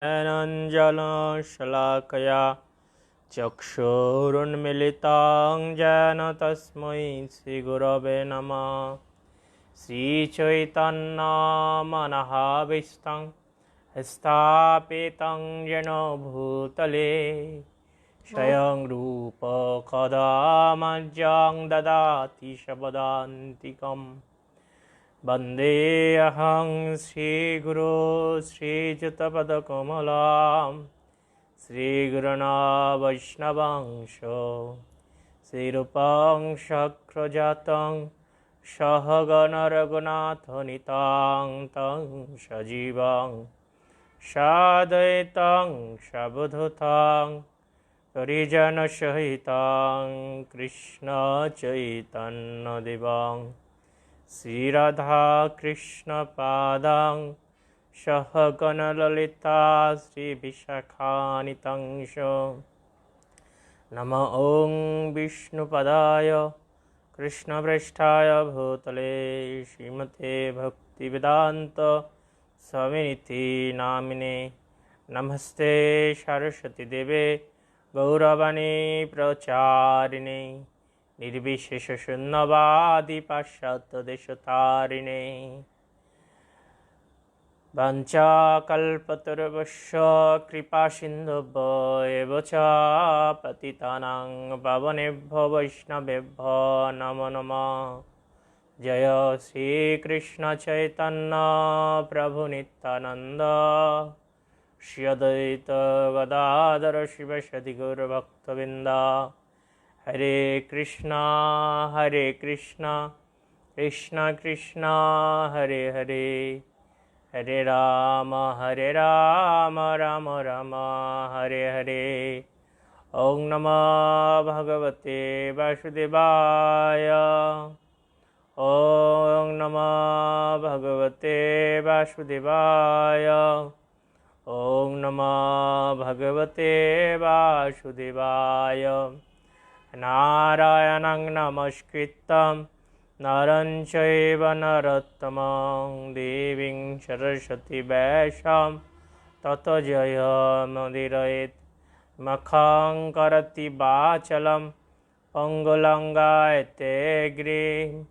ज्ञानाञ्जनशलाकया चक्षुरुन्मिलितं येन तस्मै श्रीगुरवे नमः। श्रीचैतन्यमनःभीष्टं स्थापितं येन भूतले स्वयं रूप कदा मह्यं ददाति शपदान्तिकम्। वन्देऽहं श्रीगुरो श्रीयुतपदकमलां श्रीगुरुन् वैष्णवांश श्रीरूपं शक्रजातं सहगण रघुनाथनितां तं सजीवं साद्वैतं सावधूतं परिजनसहितं कृष्णचैतन्यदेवं श्रीराधा कृष्णपादां सहगण ललिता श्रीविशाखान्वितं नमो ॐ विष्णुपदाय कृष्णप्रेष्ठाय भूतले श्रीमते भक्तिवेदान्त स्वामिनिति नामिने। नमस्ते सरस्वती देवे गौरवाणी प्रचारिणे निर्विशेष शून्यवादी पाश्चात्य देशतारिणे। वाञ्छाकल्पतरुभ्यश्च कृपासिन्धुभ्यो एव च पतितानां पावनेभ्यो वैष्णवेभ्यो नमो नमः। जय श्रीकृष्ण चैतन्य प्रभु नित्यानंद श्री अद्वैत गदाधर शिवसदि गौरभक्तवृन्द। हरे कृष्णा कृष्ण कृष्ण हरे हरे, हरे राम राम राम हरे हरे। ओं नमो भगवते वासुदेवाय, ओं नमो भगवते वासुदेवाय, ओं नमो भगवते वासुदेवाय। नारायणं नमस्कृतं नरं चैव नरोत्तमं देवीं सरस्वती व्यासं ततो जयमुदीरयेत्। मुखं करोति वाचालं पङ्गुलङ्घयते गिरिं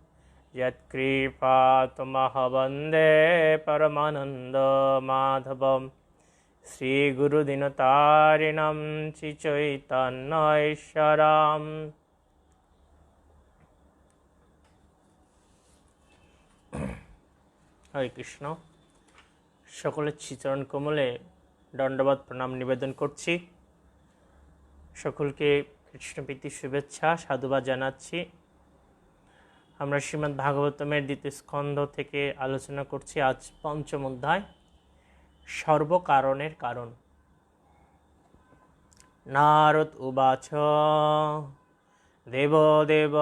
यत्कृपातमहं वन्दे परमानन्दमाधवं। श्रीगुरुदिनतारिणं श्रीचैतन्यैश्वरम्। हरे कृष्ण। সকলের শ্রীচরণ কমলে দণ্ডবত প্রণাম নিবেদন করছি। সকলকে কৃষ্ণপ্রীতি শুভেচ্ছা সাধুবাদ জানাচ্ছি। আমরা শ্রীমদ্ ভাগবতমের দ্বিতীয় স্কন্ধ থেকে আলোচনা করছি। আজ পঞ্চম অধ্যায়, সর্বকারণের কারণ। নারদ উবাচ দেব দেব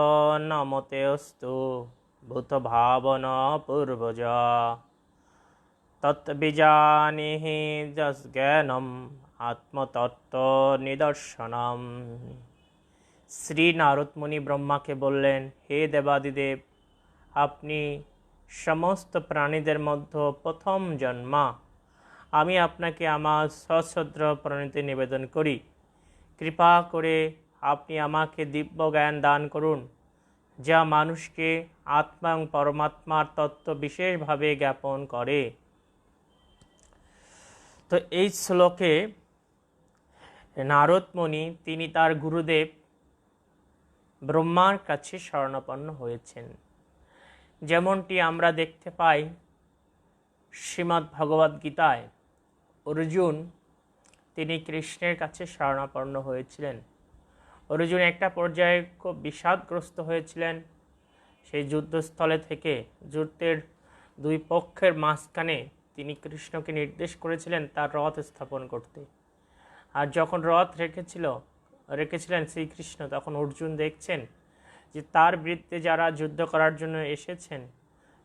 নমতে অস্তু ভূত ভাবন পূর্বজা তৎবিজানিহি যজ্ঞানম আত্মতত্ত্ব নিদর্শনম। শ্রী নারদ মুনি ব্রহ্মাকে বললেন, হে দেবাদিদেব, আপনি সমস্ত প্রাণীদের মধ্যে প্রথম জন্মা। আমি আপনাকে আমার সশ্রদ্ধ প্রণতি নিবেদন করি। কৃপা করে আপনি আমাকে দিব্য জ্ঞান দান করুন, যা মানুষকে আত্মা এবং পরমাত্মার তত্ত্ব বিশেষভাবে জ্ঞাপন করে। তো এই শ্লোকে নারদ মুনি তিনি তার গুরুদেব ব্রহ্মার কাছে শরণাপন্ন হয়েছেন। যেমনটি আমরা দেখতে পাই শ্রীমদ্ ভগবদ্গীতায়, অর্জুন তিনি কৃষ্ণের কাছে শরণাপন্ন হয়েছিলেন। অর্জুন একটা পর্যায়ে খুব বিষাদগ্রস্ত হয়েছিলেন। সেই যুদ্ধস্থলে থেকে যুদ্ধের দুই পক্ষের মাঝখানে তিনি কৃষ্ণকে নির্দেশ করেছিলেন তার রথ স্থাপন করতে। আর যখন রথ রেখেছিলেন শ্রীকৃষ্ণ, তখন অর্জুন দেখছেন যে তার বিরুদ্ধে যারা যুদ্ধ করার জন্য এসেছেন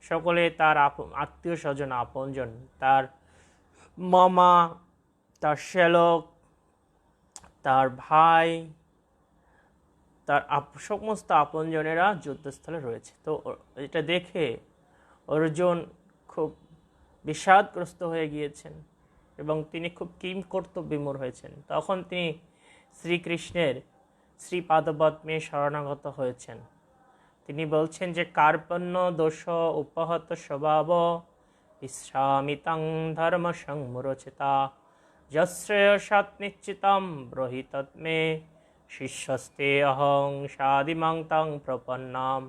সকলে তার আত্মীয় স্বজন, আপনজন, তার মামা, তার শ্যালক, তার ভাই, তার সমস্ত আপনজনেরা যুদ্ধস্থলে রয়েছে। তো এটা দেখে অর্জুন খুব বিষাদগ্রস্ত হয়ে গিয়েছেন এবং তিনি খুব কর্তব্যবিমূঢ় হয়েছেন। তখন তিনি শ্রীকৃষ্ণের শ্রীপাদপদ্মে শরণাগত হয়েছেন। তিনি বলছেন যে কার্পণ্য দোষ উপহত স্বভাব বিশ্রামিতাং ধর্ম সংমুরচিতা যশ্রেয়সাৎ নিশ্চিতম ব্রহিতত্মে শিষ্যস্তে অহং সাদিমাং তাং প্রপন্নাম।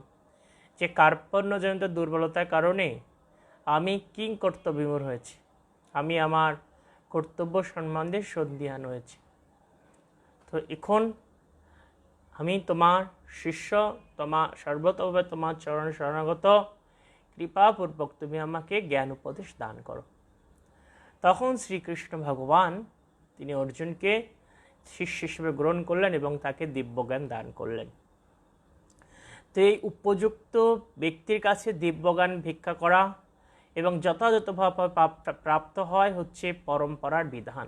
যে কার্পণ্যজনিত দুর্বলতার কারণে আমি কর্তব্যবিমূঢ় হয়েছি, আমি আমার কর্তব্য সম্বন্ধে সন্দিহান হয়েছি। তো এখন আমি তোমার শিষ্য, তোমার সর্বতভাবে তোমার চরণ শরণাগত, কৃপাপূর্বক তুমি আমাকে জ্ঞান উপদেশ দান করো। তখন শ্রীকৃষ্ণ ভগবান তিনি অর্জুনকে শিষ্য হিসেবে গ্রহণ করলেন এবং তাকে দিব্যজ্ঞান দান করলেন। তো এই উপযুক্ত ব্যক্তির কাছে দিব্যজ্ঞান ভিক্ষা করা এবং যথাযথভাবে প্রাপ্ত হয় হচ্ছে পরম্পরার বিধান।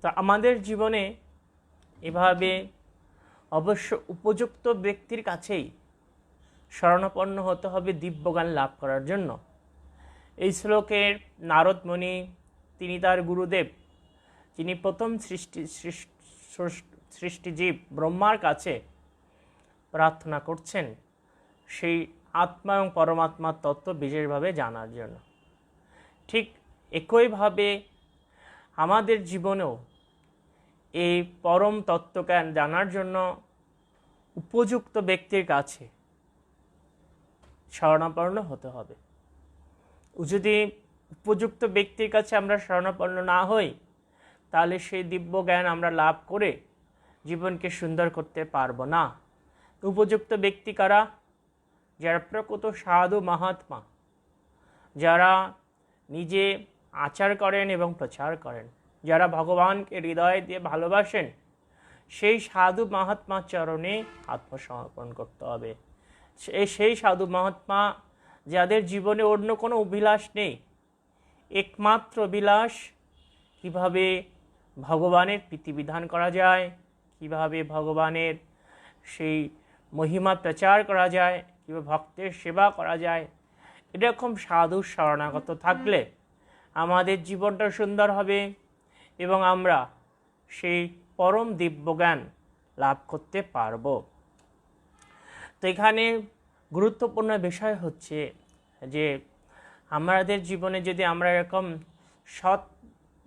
তো আমাদের জীবনে এভাবে অবশ্য উপযুক্ত ব্যক্তির কাছেই শরণাপন্ন হতে হবে দিব্যজ্ঞান লাভ করার জন্য। এই শ্লোকের নারদ মুনি তিনি তার গুরুদেব, যিনি প্রথম সৃষ্টিজীব ব্রহ্মার কাছে প্রার্থনা করছেন সেই আত্মা এবং পরমাত্মার তত্ত্ব বিশেষভাবে জানার জন্য। ঠিক একইভাবে আমাদের জীবনেও এই পরম তত্ত্বজ্ঞান জানার জন্য উপযুক্ত ব্যক্তির কাছে শরণাপন্ন হতে হবে। যদি উপযুক্ত ব্যক্তির কাছে আমরা শরণাপন্ন না হই, তাহলে সেই দিব্য জ্ঞান আমরা লাভ করে জীবনকে সুন্দর করতে পারবো না। উপযুক্ত ব্যক্তি কারা? যারা প্রকৃত সাধু মহাত্মা, যারা নিজে আচার করেন এবং প্রচার করেন, যারা ভগবানকে হৃদয় দিয়ে ভালোবাসেন, সেই সাধু মহাত্মার চরণে আত্মসমর্পণ করতে হবে। সেই সাধু মহাত্মা যাদের জীবনে অন্য কোনো অভিলাষ নেই, একমাত্র অভিলাষ কিভাবে ভগবানের প্রীতিবিধান করা যায়, কিভাবে ভগবানের সেই মহিমা প্রচার করা যায়, কীভাবে ভক্তের সেবা করা যায়। এরকম সাধু শরণাগত থাকলে আমাদের জীবনটা সুন্দর হবে এবং আমরা সেই পরম দিব্যজ্ঞান লাভ করতে পারব। তো এখানে গুরুত্বপূর্ণ বিষয় হচ্ছে যে আমাদের জীবনে যদি আমরা এরকম সৎ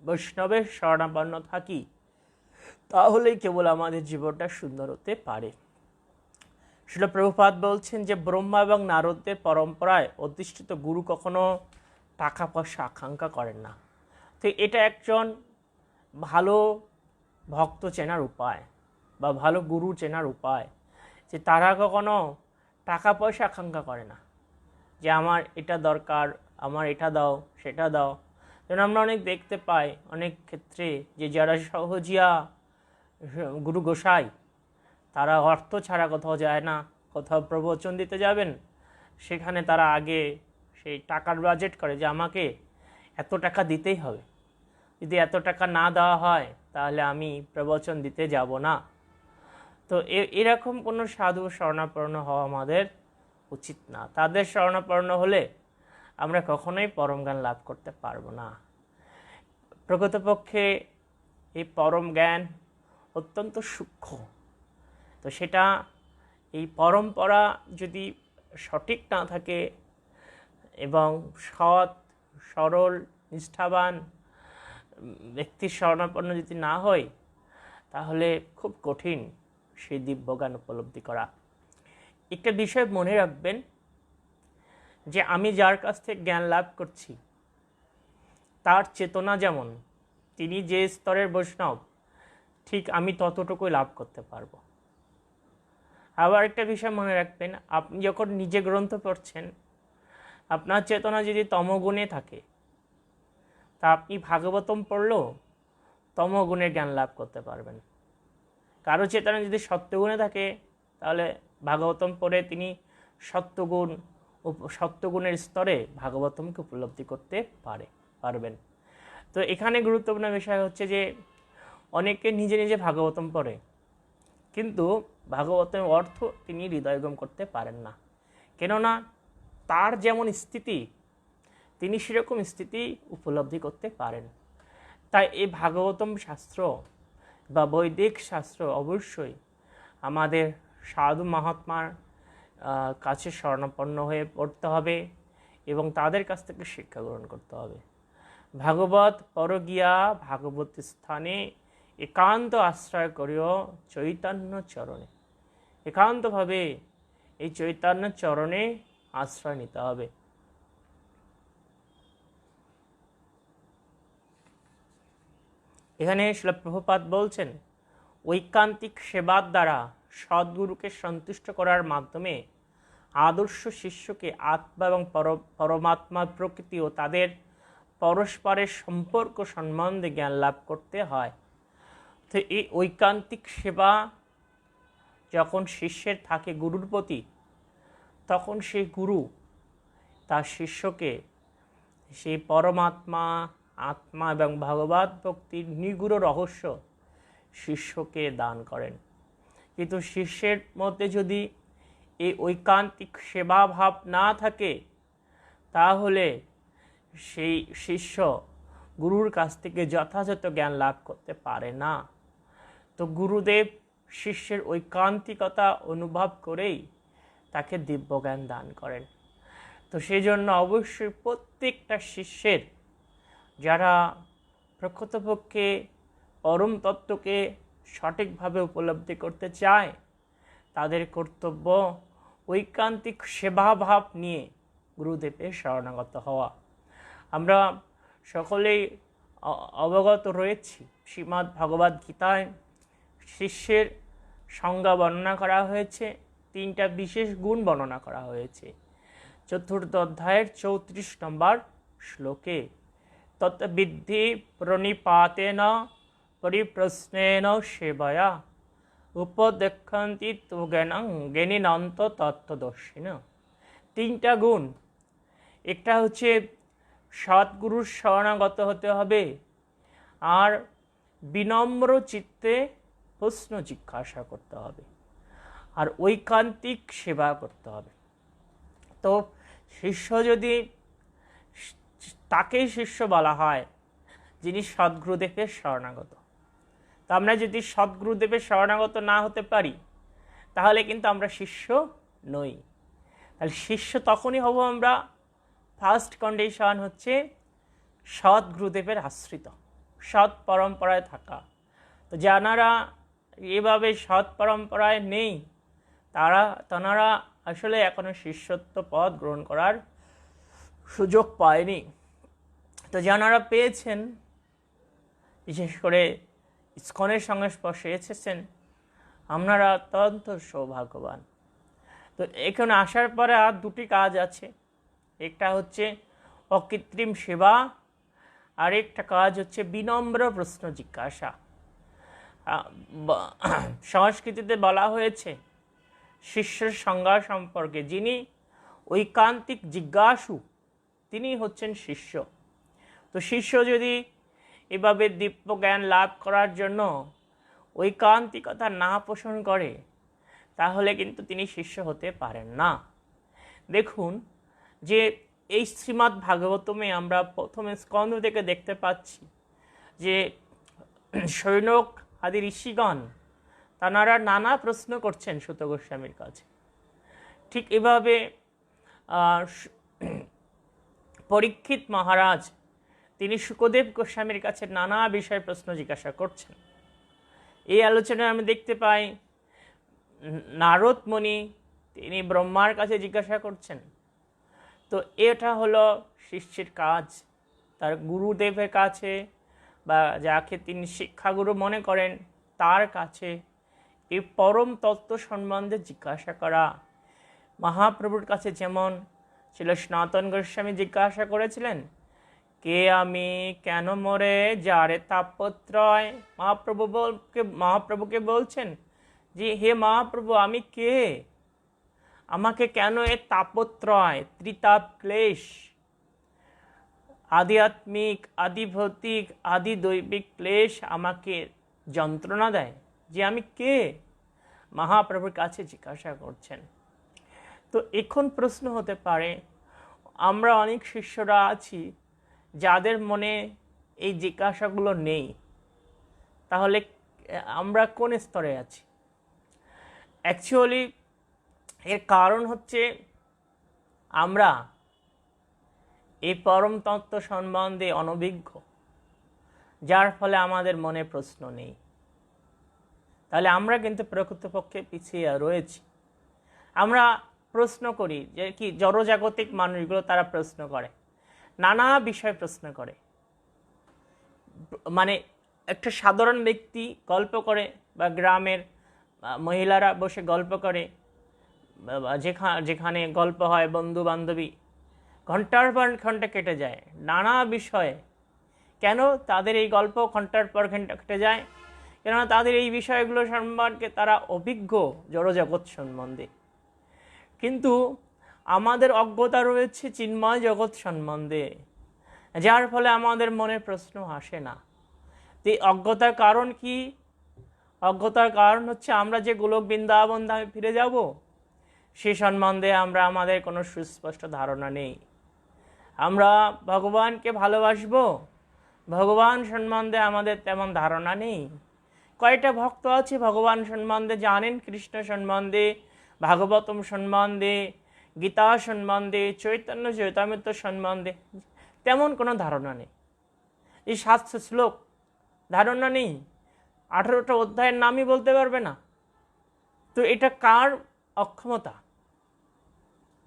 বৈষ্ণবের শরণাপন্ন থাকি, তাহলেই কেবল আমাদের জীবনটা সুন্দর হতে পারে। শিল প্রভুপাদ বলছেন যে ব্রহ্মা এবং নারদদের পরম্পরায় অধিষ্ঠিত গুরু কখনো টাকা পয়সা আকাঙ্ক্ষা করেন না। তো এটা একজন ভালো ভক্ত চেনার উপায় বা ভালো গুরু চেনার উপায়, যে তারা কখনো টাকা পয়সা আকাঙ্ক্ষা করে না যে আমার এটা দরকার, আমার এটা দাও, সেটা দাও। যেন আমরা অনেক দেখতে পাই অনেক ক্ষেত্রে যে যারা সহজিয়া গুরু গোসাই, তারা অর্থ ছাড়া কোথাও যায় না। কোথাও প্রবচন দিতে যাবেন, সেখানে তারা আগে সেই টাকার বাজেট করে যে আমাকে এত টাকা দিতেই হবে, যদি এত টাকা না দেওয়া হয় তাহলে আমি প্রবচন দিতে যাব না। তো এরকম কোনো সাধু শরণাপন্ন হওয়া আমাদের উচিত না। তাদের শরণাপন্ন হলে আমরা কখনোই পরম জ্ঞান লাভ করতে পারবো না। প্রকৃতপক্ষে এই পরম জ্ঞান অত্যন্ত সূক্ষ্ম। তো সেটা এই পরম্পরা যদি সঠিক না থাকে এবং সৎ সরল নিষ্ঠাবান ব্যক্তির শরণাপন্ন যদি না হয়, তাহলে খুব কঠিন সেই দিব্যজ্ঞান উপলব্ধি করা। একটা বিষয় মনে রাখবেন যে আমি যার কাছ থেকে জ্ঞান লাভ করছি তার চেতনা যেমন, তিনি যে স্তরের বৈষ্ণব ঠিক আমি ততটুকুই লাভ করতে পারবো। আবার একটা বিষয় মনে রাখবেন, আপনি যখন নিজে গ্রন্থ পড়ছেন, আপনার চেতনা যদি তমগুণে থাকে, তা আপনি ভাগবতম পড়লেও তমগুণের জ্ঞান লাভ করতে পারবেন। কারো চেতনা যদি সত্যগুণে থাকে, তাহলে ভাগবতম পড়ে তিনি সত্যগুণের স্তরে ভাগবতমকে উপলব্ধি করতে পারবেন। তো এখানে গুরুত্বপূর্ণ বিষয় হচ্ছে যে অনেকে নিজে নিজে ভাগবতম পড়ে, কিন্তু ভাগবতের অর্থ তিনি হৃদয়গম করতে পারেন না। কেননা তার যেমন স্থিতি, তিনি সেরকম স্থিতি উপলব্ধি করতে পারেন। তাই এই ভাগবতম শাস্ত্র বা বৈদিক শাস্ত্র অবশ্যই আমাদের সাধু মহাত্মার কাছে শরণাপন্ন হয়ে পড়তে হবে এবং তাদের কাছ থেকে শিক্ষা গ্রহণ করতে হবে। ভাগবত পরগিয়া ভাগবত স্থানে একান্ত আশ্রয় করিও চৈতন্য চরণে। একান্তভাবে এই চৈতন্য চরণে আশ্রয় নিতে হবে। এখানে শ্রীল প্রভুপাদ বলছেন, ঐকান্তিক সেবার দ্বারা সদ্গুরুকে সন্তুষ্ট করার মাধ্যমে আদর্শ শিষ্যকে আত্মা এবং পরমাত্মার প্রকৃতি ও তাদের পরস্পরের সম্পর্ক সম্বন্ধে জ্ঞান লাভ করতে হয়। তো এই ঐকান্তিক সেবা যখন শিষ্যের থাকে গুরুর প্রতি, তখন সেই গুরু তার শিষ্যকে সেই পরমাত্মা, আত্মা এবং ভগবত ভক্তির নিগুড় রহস্য শিষ্যকে দান করেন। কিন্তু শিষ্যের মধ্যে যদি এই ঐকান্তিক সেবা ভাব না থাকে, তাহলে সেই শিষ্য গুরুর কাছ থেকে যথাযথ জ্ঞান লাভ করতে পারে না। তো গুরুদেব শিষ্যের ঐকান্তিকতা অনুভব করেই তাকে দিব্য জ্ঞান দান করেন। তো সেই জন্য অবশ্যই প্রত্যেকটা শিষ্যের, যারা প্রকৃতপক্ষে পরম তত্ত্বকে সঠিকভাবে উপলব্ধি করতে চায়, তাদের কর্তব্য ঐকান্তিক সেবাভাব নিয়ে গুরুদেবের শরণাগত হওয়া। আমরা সকলেই অবগত রয়েছি, শ্রীমদ্ ভগবদ্ গীতায় শিষ্যের সংজ্ঞা বর্ণনা করা হয়েছে, 3টা বিশেষ গুণ বর্ণনা করা হয়েছে। 4th অধ্যায়ের 34 নম্বর শ্লোকে তৎবিদ্ধি প্রণিপাতেন পরিপ্রশ্নেন সেবয়া উপদেক্ষন্তি তু জ্ঞানং জ্ঞানিনন্ত তত্ত্বদর্শিন। 3টা গুণ। একটা হচ্ছে সদ্গুরুর শরণাগত হতে হবে, আর বিনম্র চিত্তে প্রশ্ন জিজ্ঞাসা করতে হবে, আর ঐকান্তিক সেবা করতে হবে। তো শিষ্য যদি, তাকেই শিষ্য বলা হয় যিনি সদ্গুরুদেবের শরণাগত। তো আমরা যদি সদ্গুরুদেবের শরণাগত না হতে পারি, তাহলে কিন্তু আমরা শিষ্য নই। তাহলে শিষ্য তখনই হব আমরা, ফার্স্ট কন্ডিশন হচ্ছে সদ্গুরুদেবের আশ্রিত, সৎ পরম্পরায় থাকা। তো যারা এভাবে সৎ পরম্পরায় নেই, তারা আসলে এখনো শিষ্যত্ব পদ গ্রহণ করার সুযোগ পায়নি। তো যারা পেয়েছেন, বিশেষ করে ইসকনের সংস্পর্শে এসেছেন, আপনারা অত্যন্ত সৌভাগ্যবান। তো এখানে আসার পরে আর 2টি কাজ আছে। একটা হচ্ছে অকৃত্রিম সেবা, আর একটা কাজ হচ্ছে বিনম্র প্রশ্ন জিজ্ঞাসা। সংস্কৃতিতে বলা হয়েছে শিষ্যের সংজ্ঞা সম্পর্কে, যিনি ঐকান্তিক জিজ্ঞাসু, তিনি হচ্ছেন শিষ্য। তো শিষ্য যদি এভাবে দিব্য জ্ঞান লাভ করার জন্য ঐকান্তিকতা না পোষণ করে, তাহলে কিন্তু তিনি শিষ্য হতে পারেন না। দেখুন যে এই শ্রীমদ্ ভাগবতমে আমরা প্রথমে স্কন্দ থেকে দেখতে পাচ্ছি যে শৌনক আদি ঋষিগণ তাঁরা নানা প্রশ্ন করছেন সুত গোস্বামীর কাছে। ঠিক এভাবে পরীক্ষিত মহারাজ তিনি শুকদেব গোস্বামীর কাছে নানা বিষয়ে প্রশ্ন জিজ্ঞাসা করছেন। এই আলোচনায় আমি দেখতে পাই নারদ মুনি তিনি ব্রহ্মার কাছে জিজ্ঞাসা করছেন। তো এটা হলো শিষ্যের কাজ, তার গুরুদেবের কাছে বা যাকে তিনি শিক্ষাগুরু মনে করেন তার কাছে এই পরম তত্ত্ব সম্বন্ধে জিজ্ঞাসা করা। মহাপ্রভুর কাছে যেমন ছিল, সনাতন গোস্বামী জিজ্ঞাসা করেছিলেন, কে আমি, কেন মরে, যারে তাপত্রয়। মহাপ্রভুকে বলছেন যে হে মহাপ্রভু, আমি কে, আমাকে কেন এ তাপত্রয়, ত্রিতাপ ক্লেশ, আধ্যাত্মিক, আদি ভৌতিক, আদি দৈবিক ক্লেশ আমাকে যন্ত্রণা দেয়, যে আমি কে, মহাপ্রভুর কাছে জিজ্ঞাসা করছেন। তো এখন প্রশ্ন হতে পারে, আমরা অনেক শিষ্যরা আছি যাদের মনে এই জিজ্ঞাসাগুলো নেই, তাহলে আমরা কোন স্তরে আছি? অ্যাকচুয়ালি এর কারণ হচ্ছে আমরা এই পরম তত্ত্ব সম্বন্ধে অনভিজ্ঞ, যার ফলে আমাদের মনে প্রশ্ন নেই। তাহলে আমরা কিন্তু প্রকৃতপক্ষে পিছিয়ে রয়েছি। আমরা প্রশ্ন করি যে কি, জড়জাগতিক মানুষগুলো তারা প্রশ্ন করে, নানা বিষয় প্রশ্ন করে। মানে একটা সাধারণ ব্যক্তি গল্প করে, বা গ্রামের মহিলারা বসে গল্প করে, যেখানে গল্প হয় বন্ধু বান্ধবী, ঘন্টার পর ঘন্টা কেটে যায় নানা বিষয়ে। কেন তাদের এই গল্প ঘন্টার পর ঘন্টা কেটে যায়? কেননা তাদের এই বিষয়গুলো সম্পর্কে তারা অভিজ্ঞ জড়জগৎ সম্বন্ধে। কিন্তু আমাদের অজ্ঞতা রয়েছে চিন্ময় জগৎ সম্বন্ধে, যার ফলে আমাদের মনে প্রশ্ন আসে না। এই অজ্ঞতার কারণ কি? অজ্ঞতার কারণ হচ্ছে আমরা যে গোলক বৃন্দাবন ধামে ফিরে যাব সে সম্বন্ধে আমাদের কোনো সুস্পষ্ট ধারণা নেই। আমরা ভগবানকে ভালোবাসবো, ভগবান সম্বন্ধে আমাদের তেমন ধারণা নেই। কয়টা ভক্ত আছে ভগবান সম্বন্ধে জানেন, কৃষ্ণ সম্বন্ধে, ভাগবতম সম্বন্ধে, গীতা সম্বন্ধে, চৈতন্য চৈতামৃত সম্বন্ধে তেমন কোনো ধারণা নেই। এই 700 শ্লোক ধারণা নেই, 18টা অধ্যায়ের নামই বলতে পারবে না। তো এটা কার অক্ষমতা?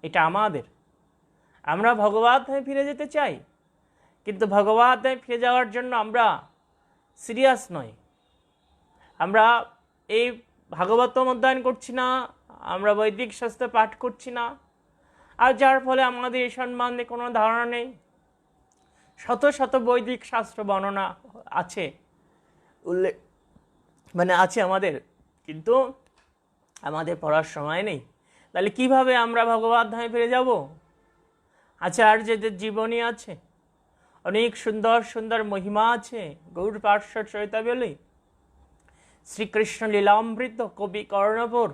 এটা আমাদের। আমরা ভগবত ধামে ফিরে যেতে চাই, কিন্তু ভগবত ধামে ফিরে যাওয়ার জন্য আমরা সিরিয়াস নই। আমরা এই ভাগবতম অধ্যয়ন করছি না, আমরা বৈদিক শাস্ত্র পাঠ করছি না, আর যার ফলে আমাদের এই সম্বন্ধে কোনো ধারণা নেই। শত শত বৈদিক শাস্ত্র বর্ণনা আছে, উল্লেখ আছে আমাদের, কিন্তু আমাদের পড়ার সময় নেই। তাহলে কিভাবে আমরা ভগবত ধামে ফিরে যাব? আচার্যদের জীবনী আছে, অনেক সুন্দর সুন্দর মহিমা আছে, গৌড় পার্শ্বদ চৈতাবলী, শ্রীকৃষ্ণ লীলামৃত, কবি কর্ণপুর,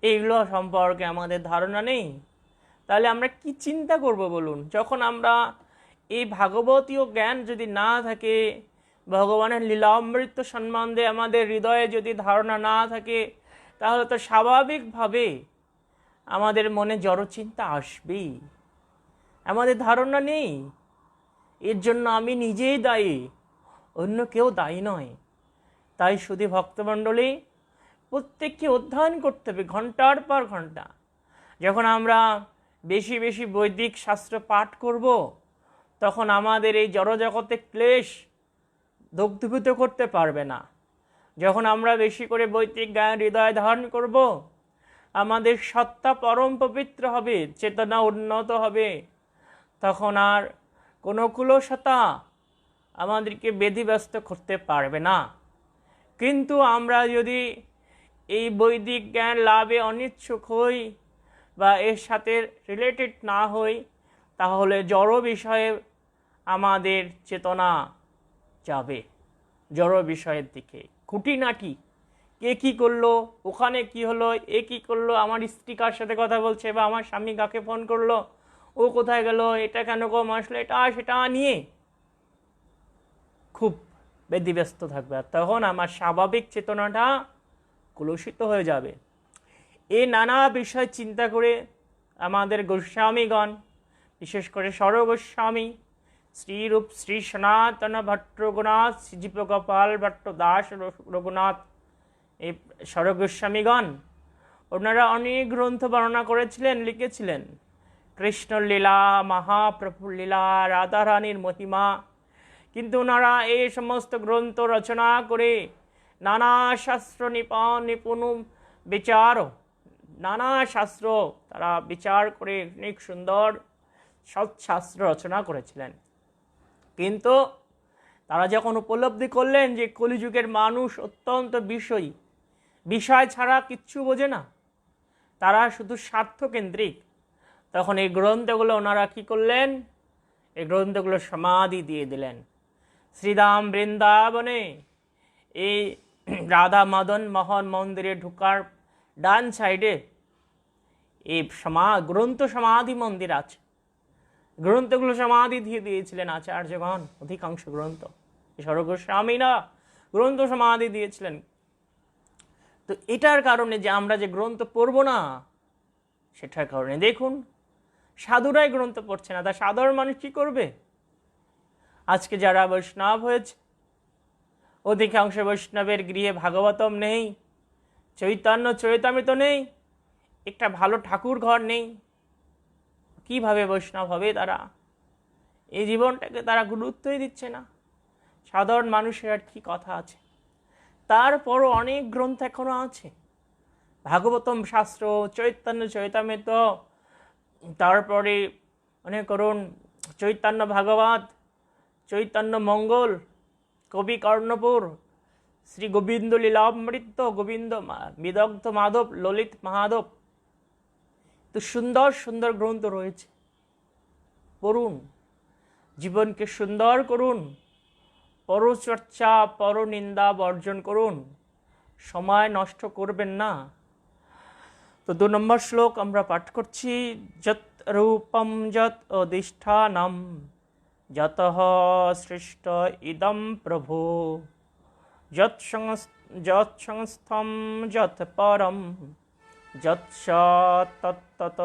এইগুলো সম্পর্কে আমাদের ধারণা নেই। তাহলে আমরা কি চিন্তা করব বলুন? যখন আমরা এই ভাগবতীয় জ্ঞান যদি না থাকে, ভগবানের লীলামৃত সম্বন্ধে আমাদের হৃদয়ে যদি ধারণা না থাকে, তাহলে তো স্বাভাবিকভাবে আমাদের মনে জড়চিন্তা আসবেই। আমাদের ধারণা নেই, এর জন্য আমি নিজেই দায়ী, অন্য কেউ দায়ী নয়। তাই শুধু ভক্তমণ্ডলী, প্রত্যেককে অধ্যয়ন করতে হবে ঘন্টার পর ঘন্টা। যখন আমরা বেশি বেশি বৈদিক শাস্ত্র পাঠ করব, তখন আমাদের এই জড়জগতে ক্লেশ দগ্ধীভূত করতে পারবে না। যখন আমরা বেশি করে বৈদিক জ্ঞান হৃদয় ধারণ করব, আমাদের সত্তা পরম পবিত্র হবে, চেতনা উন্নত হবে, তখন আর কোনো কুলসতা আমাদেরকে বেধিব্যস্ত করতে পারবে না। কিন্তু আমরা যদি এই বৈদিক জ্ঞান লাভে অনিচ্ছুক হই বা এর সাথে রিলেটেড না হই, তাহলে জড় বিষয়ে আমাদের চেতনা যাবে, জড় বিষয়ের দিকে। খুঁটিনাটি, কে কী করলো, ওখানে কি হলো, এ কী করলো, আমার স্ত্রী কার সাথে কথা বলছে, বা আমার স্বামী কাকে ফোন করলো, ও কোথায় গেল, এটা কেন কম আসলো, এটা সেটা নিয়ে খুব ব্যতিব্যস্ত থাকবে। আর তখন আমার স্বাভাবিক চেতনাটা কলুষিত হয়ে যাবে। এই নানা বিষয় চিন্তা করে আমাদের গোস্বামীগণ, বিশেষ করে স্বরগোস্বামী, শ্রীরূপ শ্রী সনাতন ভট্ট রঘুনাথ, শ্রীজীব গোপাল ভট্ট দাস রঘুনাথ, এই স্বরগোস্বামীগণ, ওনারা অনেক গ্রন্থ বর্ণনা করেছিলেন, লিখেছিলেন কৃষ্ণ লীলা, মহাপ্রভু লীলা, রাধারানীর মহিমা। কিন্তু ওনারা এই সমস্ত গ্রন্থ রচনা করে নানা শাস্ত্র নিপুণ বিচার, নানা শাস্ত্র তারা বিচার করে অনেক সুন্দর সৎশাস্ত্র রচনা করেছিলেন। কিন্তু তারা যখন উপলব্ধি করলেন যে কলিযুগের মানুষ অত্যন্ত বিষয় ছাড়া কিচ্ছু বোঝে না, তারা শুধু স্বার্থকেন্দ্রিক, তখন এই গ্রন্থগুলো ওনারা কী করলেন? এই গ্রন্থগুলো সমাধি দিয়ে দিলেন। শ্রীধাম বৃন্দাবনে এই রাধা মদন মোহন মন্দিরে ঢোকার ডান সাইডে এই গ্রন্থ সমাধি মন্দির আছে। গ্রন্থগুলো সমাধি দিয়ে দিয়েছিলেন আচার্যগণ, অধিকাংশ গ্রন্থ। স্বরগোস্বামীরা গ্রন্থ সমাধি দিয়েছিলেন। তো এটার কারণে যে আমরা যে গ্রন্থ পড়ব না, সেটার কারণে দেখুন সাধুরাই গ্রন্থ পড়ছে না, তা সাধারণ মানুষ কি করবে? আজকে যারা বৈষ্ণব হয়েছে, অধিকাংশ বৈষ্ণবের গৃহে ভাগবতম নেই, চৈতন্য চরিতামৃত নেই, একটা ভালো ঠাকুর ঘর নেই। কিভাবে বৈষ্ণব হবে তারা? এই জীবনটাকে তারা গুরুত্বই দিচ্ছে না। সাধারণ মানুষের আর কি কথা আছে? তারপরও অনেক গ্রন্থ এখনো আছে, ভাগবতম শাস্ত্র, চৈতন্য চরিতামৃত, তারপরে মনে করুন চৈতন্য ভাগবত, চৈতন্য মঙ্গল, কবি কর্ণপুর, শ্রী গোবিন্দ লীলামৃত, গোবিন্দ বিদগ্ধ মাধব, ললিত মাধব, তো সুন্দর সুন্দর গ্রন্থ রয়েছে। পড়ুন, জীবনকে সুন্দর করুন, পরচর্চা পরনিন্দা বর্জন করুন, সময় নষ্ট করবেন না। তো 2 নম্বর শ্লোক আমরা পাঠ করছি। যত রূপম যত অধিষ্ঠানম যতঃ সৃষ্ট ইদম প্রভু যত সংস্থম যত পরম যত তত্তত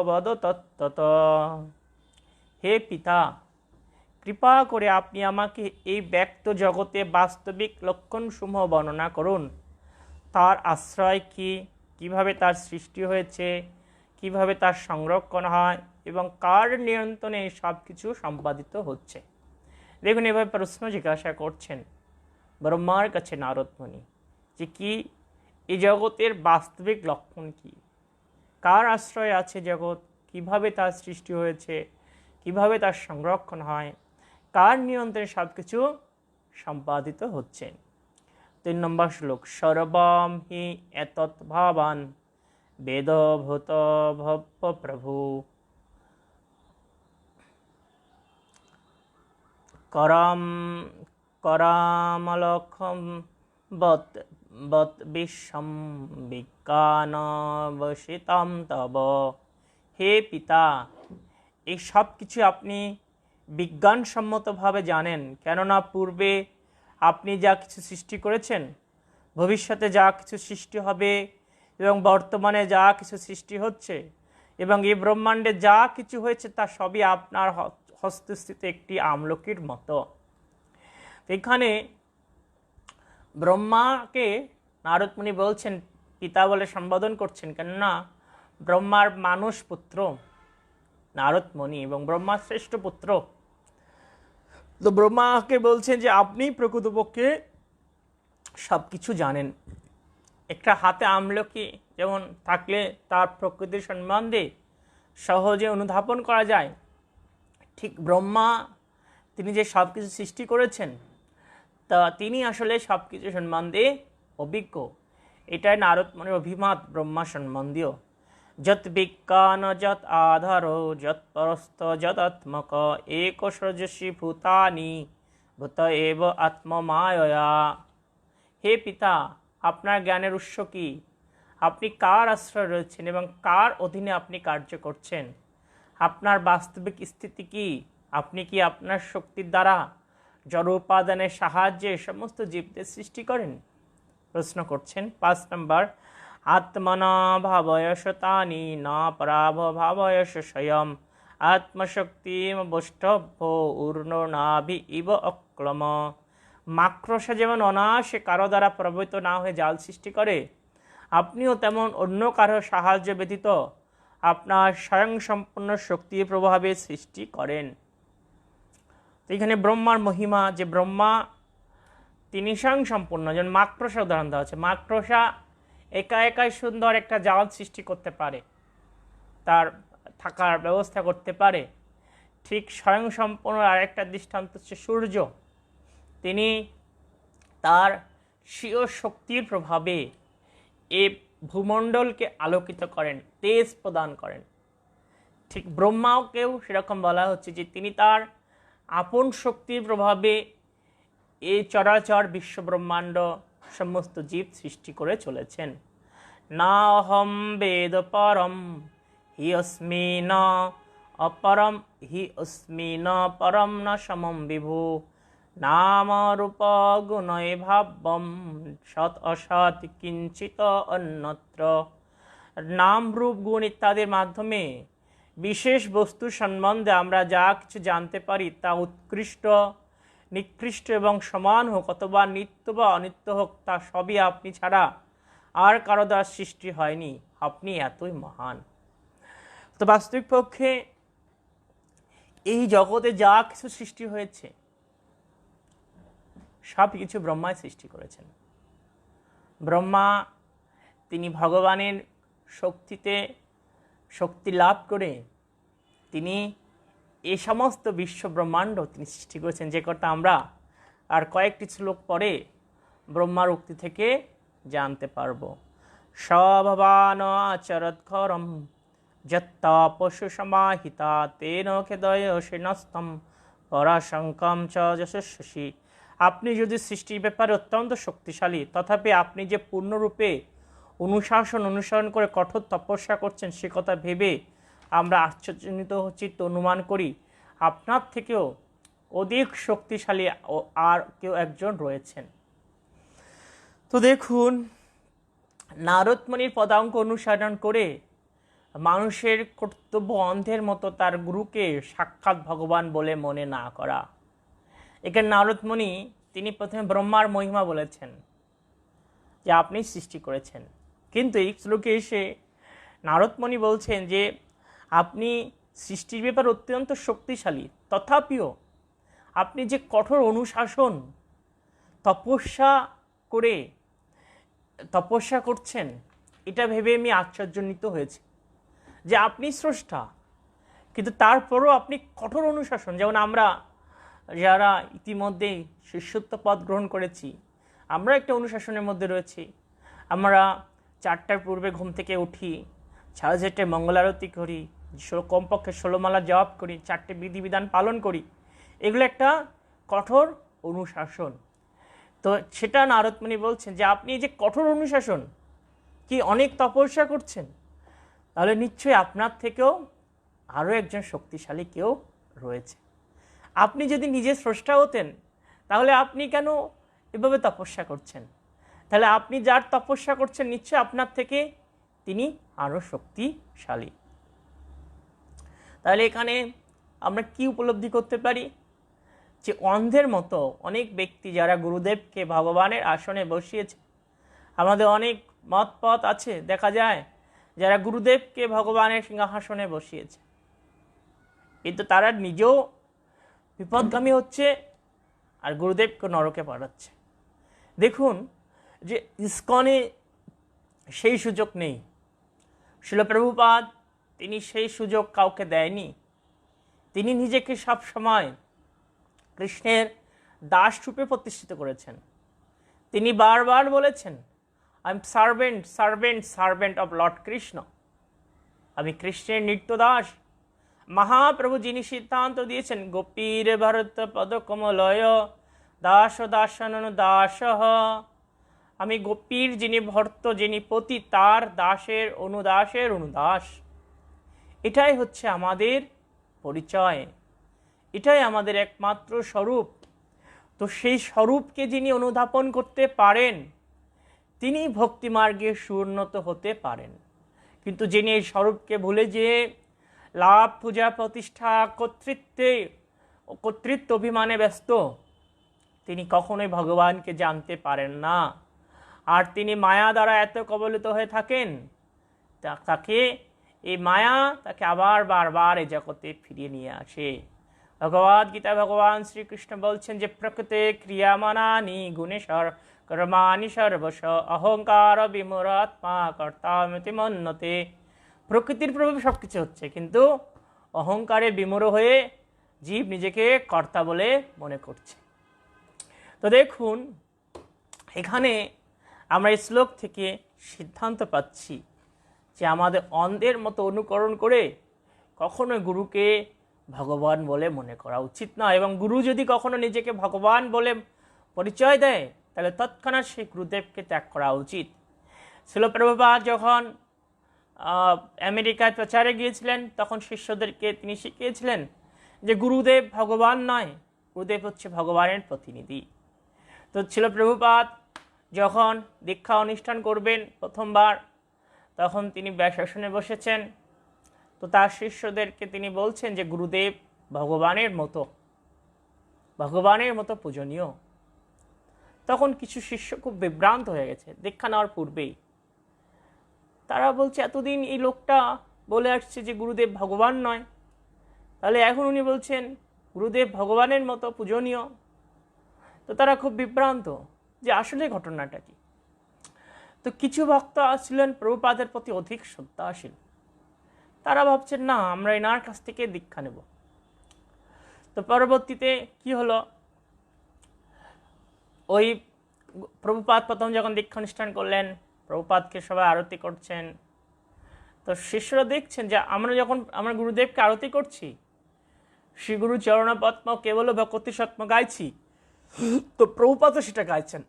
বদ তত্তত। হে পিতা, কৃপা করে আপনি আমাকে এই ব্যক্ত জগতে বাস্তবিক লক্ষণসমূহ বর্ণনা করুন। তার আশ্রয় কি, কিভাবে তার সৃষ্টি হয়েছে, কিভাবে তার সংরক্ষণ হয় এবং কার নিয়ন্ত্রণে সব কিছু সম্পাদিত হচ্ছে। দেখুন, এভাবে প্রশ্ন জিজ্ঞাসা করছেন ব্রহ্মার কাছে নারদ মুনি যে কি এই জগতের বাস্তবিক লক্ষণ কি, কার আশ্রয় আছে জগৎ, কিভাবে তার সৃষ্টি হয়েছে, কিভাবে তার সংরক্ষণ হয়, কার নিয়ন্ত্রণে সব কিছু সম্পাদিত হচ্ছে। 3 নম্বর শ্লোক। সর্বম হি এতৎ ভাবান বেদভূত ভব্য প্রভু করামলক্ষম বত বিশ্বম বিজ্ঞানবশিতম তব। হে পিতা, এই সব কিছু আপনি বিজ্ঞানসম্মতভাবে জানেন, কেননা পূর্বে আপনি যা কিছু সৃষ্টি করেছেন, ভবিষ্যতে যা কিছু সৃষ্টি হবে এবং বর্তমানে যা কিছু সৃষ্টি হচ্ছে এবং এই ব্রহ্মাণ্ডে যা কিছু হয়েছে তা সবই আপনার হস্তস্থিত একটি আমলকির মতো। এখানে ব্রহ্মাকে নারদ মুনি বলছেন, পিতা বলে সম্বোধন করছেন, কেননা ব্রহ্মার মানস পুত্র নারদ মুনি এবং ব্রহ্মার শ্রেষ্ঠ পুত্র। তো ব্রহ্মাকে বলছেন যে আপনি প্রকৃতপক্ষে সব কিছু জানেন। একটা হাতে আমলকি যেমন থাকলে তার প্রকৃতির সম্বন্ধে সহজে অনুধাবন করা যায়, ঠিক ব্রহ্মা তিনি যে সব কিছু সৃষ্টি করেছেন তা তিনি আসলে সব কিছু সম্বন্ধে অভিজ্ঞ। এটাই নারদ মুনির অভিমত ব্রহ্মা সম্বন্ধীয়। যত বিজ্ঞান যত আধার যত পরস্ত যদাত্মক এক সর্জস্বী ভূতানি ভূত এব আত্মমায়া। হে পিতা, আপনার জ্ঞানের উৎস কি, আপনি কার আশ্রয় রয়েছেন এবং কার অধীনে আপনি কার্য করছেন, আপনার বাস্তবিক স্থিতি কি, আপনি কি আপনার শক্তির দ্বারা জড় উপাদানের সাহায্যে সমস্ত জীবদের সৃষ্টি করেন? প্রশ্ন করছেন। 5 নম্বর। আত্মনা ভাবয়স তানি না পরাভ ভাবয়স স্বয়ং আত্মশক্তিম বষ্টভ্য উর্ণ নাভি ইব অক্লম। মাকড়সা যেমন অনায়াসে কারো দ্বারা প্রভাবিত না হয়ে জাল সৃষ্টি করে, আপনিও তেমন অন্য কারো সাহায্য ব্যতীত আপনার স্বয়ং সম্পূর্ণ শক্তির প্রভাবে সৃষ্টি করেন। এখানে ব্রহ্মার মহিমা, যে ব্রহ্মা তিনি স্বয়ং সম্পূর্ণ। যেমন মাকড়সা উদাহরণ দেওয়া আছে, মাকড়সা একা একাই সুন্দর একটা জাল সৃষ্টি করতে পারে, তার থাকার ব্যবস্থা করতে পারে। ঠিক স্বয়ং সম্পূর্ণ আরেকটা দৃষ্টান্ত হচ্ছে সূর্য। তিনি তার স্বীয় শক্তির প্রভাবে এই ভূমণ্ডলকে আলোকিত করেন, তেজ প্রদান করেন। ঠিক ব্রহ্মাকেও সেরকম বলা হচ্ছে যে তিনি তার আপন শক্তির প্রভাবে এই চরাচর বিশ্ব ব্রহ্মাণ্ড সমস্ত জীব সৃষ্টি করে চলেছেন। না অহম বেদ পরম হিয়স্মি ন अपरम हि अस्मि न परम न समम विभु नाम रूप गुणय भावम सत असत किंचित अन्यत्र। নাম রূপ গুণ ইত্যাদির মাধ্যমে বিশেষ বস্তু সম্বন্ধে আমরা যা কিছু জানতে পারি তা উৎকৃষ্ট, নিকৃষ্ট এবং সমান হোক অথবা নিত্য বা অনিত্য হোক, তা সবই আপনি ছাড়া আর কারো দ্বারা সৃষ্টি হয়নি। আপনি এতই মহান। তো বাস্তবিক পক্ষে এই জগতে যা কিছু সৃষ্টি হয়েছে সব কিছু ব্রহ্মাই সৃষ্টি করেছেন। ব্রহ্মা তিনি ভগবানের শক্তিতে শক্তি লাভ করে তিনি এই সমস্ত বিশ্ব ব্রহ্মাণ্ড তিনি সৃষ্টি করেছেন, যে কথা আমরা আর কয়েকটি শ্লোক পরে ব্রহ্মার উক্তি থেকে জানতে পারব। সভবান আচরৎ ঘরম যত্তা পশু সমাহিতা তেন খেদয় সেনস্তম পরাশঙ্কম চ যশস্বসী। আপনি যদি সৃষ্টির ব্যাপারে অত্যন্ত শক্তিশালী, তথাপি আপনি যে পূর্ণরূপে অনুসরণ করে কঠোর তপস্যা করছেন সে কথা ভেবে আমরা আশ্চর্যজনিত চিত্ত অনুমান করি আপনার থেকেও অধিক শক্তিশালী আর কেউ একজন রয়েছেন। তো দেখুন, নারদ মুনির পদাঙ্ক অনুসরণ করে মানুষের কর্তব্য অন্ধের মতো তার গুরুকে সাক্ষাৎ ভগবান বলে মনে না করা। এখানে নারদ মুনি তিনি প্রথমে ব্রহ্মার মহিমা বলেছেন যে আপনি সৃষ্টি করেছেন, কিন্তু এই শ্লোকে এসে নারদ মুনি বলছেন যে আপনি সৃষ্টির ব্যাপারে অত্যন্ত শক্তিশালী, তথাপিও আপনি যে কঠোর অনুশাসন তপস্যা করছেন এটা ভেবে আমি আশ্চর্যান্বিত হয়েছি যে আপনি স্রষ্টা, কিন্তু তারপরও আপনি কঠোর অনুশাসন। যেমন আমরা যারা ইতিমধ্যেই শিষ্যত্ব পদ গ্রহণ করেছি আমরা একটা অনুশাসনের মধ্যে রয়েছি। আমরা 4টার পূর্বে ঘুম থেকে উঠি, 4:30 মঙ্গল আরতি করি, কমপক্ষে 16 মালা জপ করি, 4টে বিধিবিধান পালন করি। এগুলো একটা কঠোর অনুশাসন। তো সেটা নারদ মুনি বলছেন যে আপনি যে কঠোর অনুশাসন কি অনেক তপস্যা করছেন, তাহলে নিশ্চয়ই আপনার থেকেও আরও একজন শক্তিশালী কেউ রয়েছে। আপনি যদি নিজে স্রষ্টা হতেন তাহলে আপনি কেন এভাবে তপস্যা করছেন? তাহলে আপনি যার তপস্যা করছেন নিশ্চয়ই আপনার থেকে তিনি আরও শক্তিশালী। তাহলে এখানে আমরা কি উপলব্ধি করতে পারি যে অন্ধের মতো অনেক ব্যক্তি যারা গুরুদেবকে ভগবানের আসনে বসিয়েছে, আমাদের অনেক মত পথ আছে দেখা যায় যারা গুরুদেবকে ভগবানের সিংহাসনে বসিয়েছে, কিন্তু তারা নিজেও বিপদগামী হচ্ছে আর গুরুদেবকে নরকে পাঠাচ্ছে। দেখুন যে ইসকনে সেই সুযোগ নেই, শিল প্রভুপাদ তিনি সেই সুযোগ কাউকে দেয়নি। তিনি নিজেকে সব সময় কৃষ্ণের দাস রূপে প্রতিষ্ঠিত করেছেন। তিনি বারবার বলেছেন I am servant of Lord Krishna, আমি কৃষ্ণের নিত্য দাস। মহাপ্রভু যিনি সিদ্ধান্ত দিয়েছেন গোপীর ভরত পদকমলয় দাস দাসানন দাস, আমি গোপীর যিনি ভর্ত যিনি পতি তার দাসের অনুদাস। এটাই হচ্ছে আমাদের পরিচয়, এটাই আমাদের একমাত্র স্বরূপ। তো সেই স্বরূপকে যিনি অনুধাবন করতে পারেন তিনি ভক্তিমার্গে সুউন্নত হতে পারেন, কিন্তু যিনি এই স্বরূপকে ভুলে যেয়ে লাভ পূজা প্রতিষ্ঠা কর্তৃত্ব অভিমানে ব্যস্ত তিনি কখনোই ভগবানকে জানতে পারেন না। আর তিনি মায়া দ্বারা এত কবলিত হয়ে থাকেন তাকে এই মায়া তাকে আবার বারবার এই জগতে ফিরিয়ে নিয়ে আসে। ভগবদ গীতা ভগবান শ্রীকৃষ্ণ বলছেন যে প্রকৃতে ক্রিয়ামানানি গুণেশ্বর কর্মাণি সর্বশ অহংকার বিমূঢ়াত্মা কর্তামিতি মন্যতে। প্রকৃতির প্রভাবে সব কিছু হচ্ছে, কিন্তু অহংকারে বিমূঢ় হয়ে জীব নিজেকে কর্তা বলে মনে করছে। তো দেখুন এখানে আমরা এই শ্লোক থেকে সিদ্ধান্ত পাচ্ছি যে আমাদের অন্ধের মতো অনুকরণ করে কখনো গুরুকে ভগবান বলে মনে করা উচিত নয়, এবং গুরু যদি কখনো নিজেকে ভগবান বলে পরিচয় দেয় তাহলে তৎক্ষণাৎ সেই গুরুদেবকে ত্যাগ করা উচিত। শিল প্রভুপাদ যখন আমেরিকায় প্রচারে গিয়েছিলেন, তখন শিষ্যদেরকে তিনি শিখিয়েছিলেন যে গুরুদেব ভগবান নয়, গুরুদেব হচ্ছে ভগবানের প্রতিনিধি। তো ছিল প্রভুপাদ যখন দীক্ষা অনুষ্ঠান করবেন প্রথমবার, তখন তিনি ব্যাসাসনে বসেছেন। তো তার শিষ্যদেরকে তিনি বলছেন যে গুরুদেব ভগবানের মতো পূজনীয়। তখন কিছু শিষ্য খুব বিভ্রান্ত হয়ে গেছে দীক্ষা নেওয়ার পূর্বেই। তারা বলছে এতদিন এই লোকটা বলে আসছে যে গুরুদেব ভগবান নয়, তাহলে এখন উনি বলছেন গুরুদেব ভগবানের মতো পূজনীয়। তো তারা খুব বিভ্রান্ত যে আসলে ঘটনাটা কি। তো কিছু ভক্ত ছিলেন প্রভুপাদের প্রতি অধিক শ্রদ্ধাশীল, তারা ভাবছেন না আমরা এনার কাছ থেকে দীক্ষা নেব। তো পরবর্তীতে কি হলো, ওই প্রভুপাদ প্রথম যখন দীক্ষা অনুষ্ঠান করলেন, প্রভুপাদকে সবাই আরতি করছেন। তো শিষ্যরা দেখছেন যে আমরা গুরুদেবকে আরতি করছি, শ্রী গুরু চরণপদ্ম কেবল ভকতি সত্ম গাইছি, তো প্রভুপাদও সেটা গাইছেন।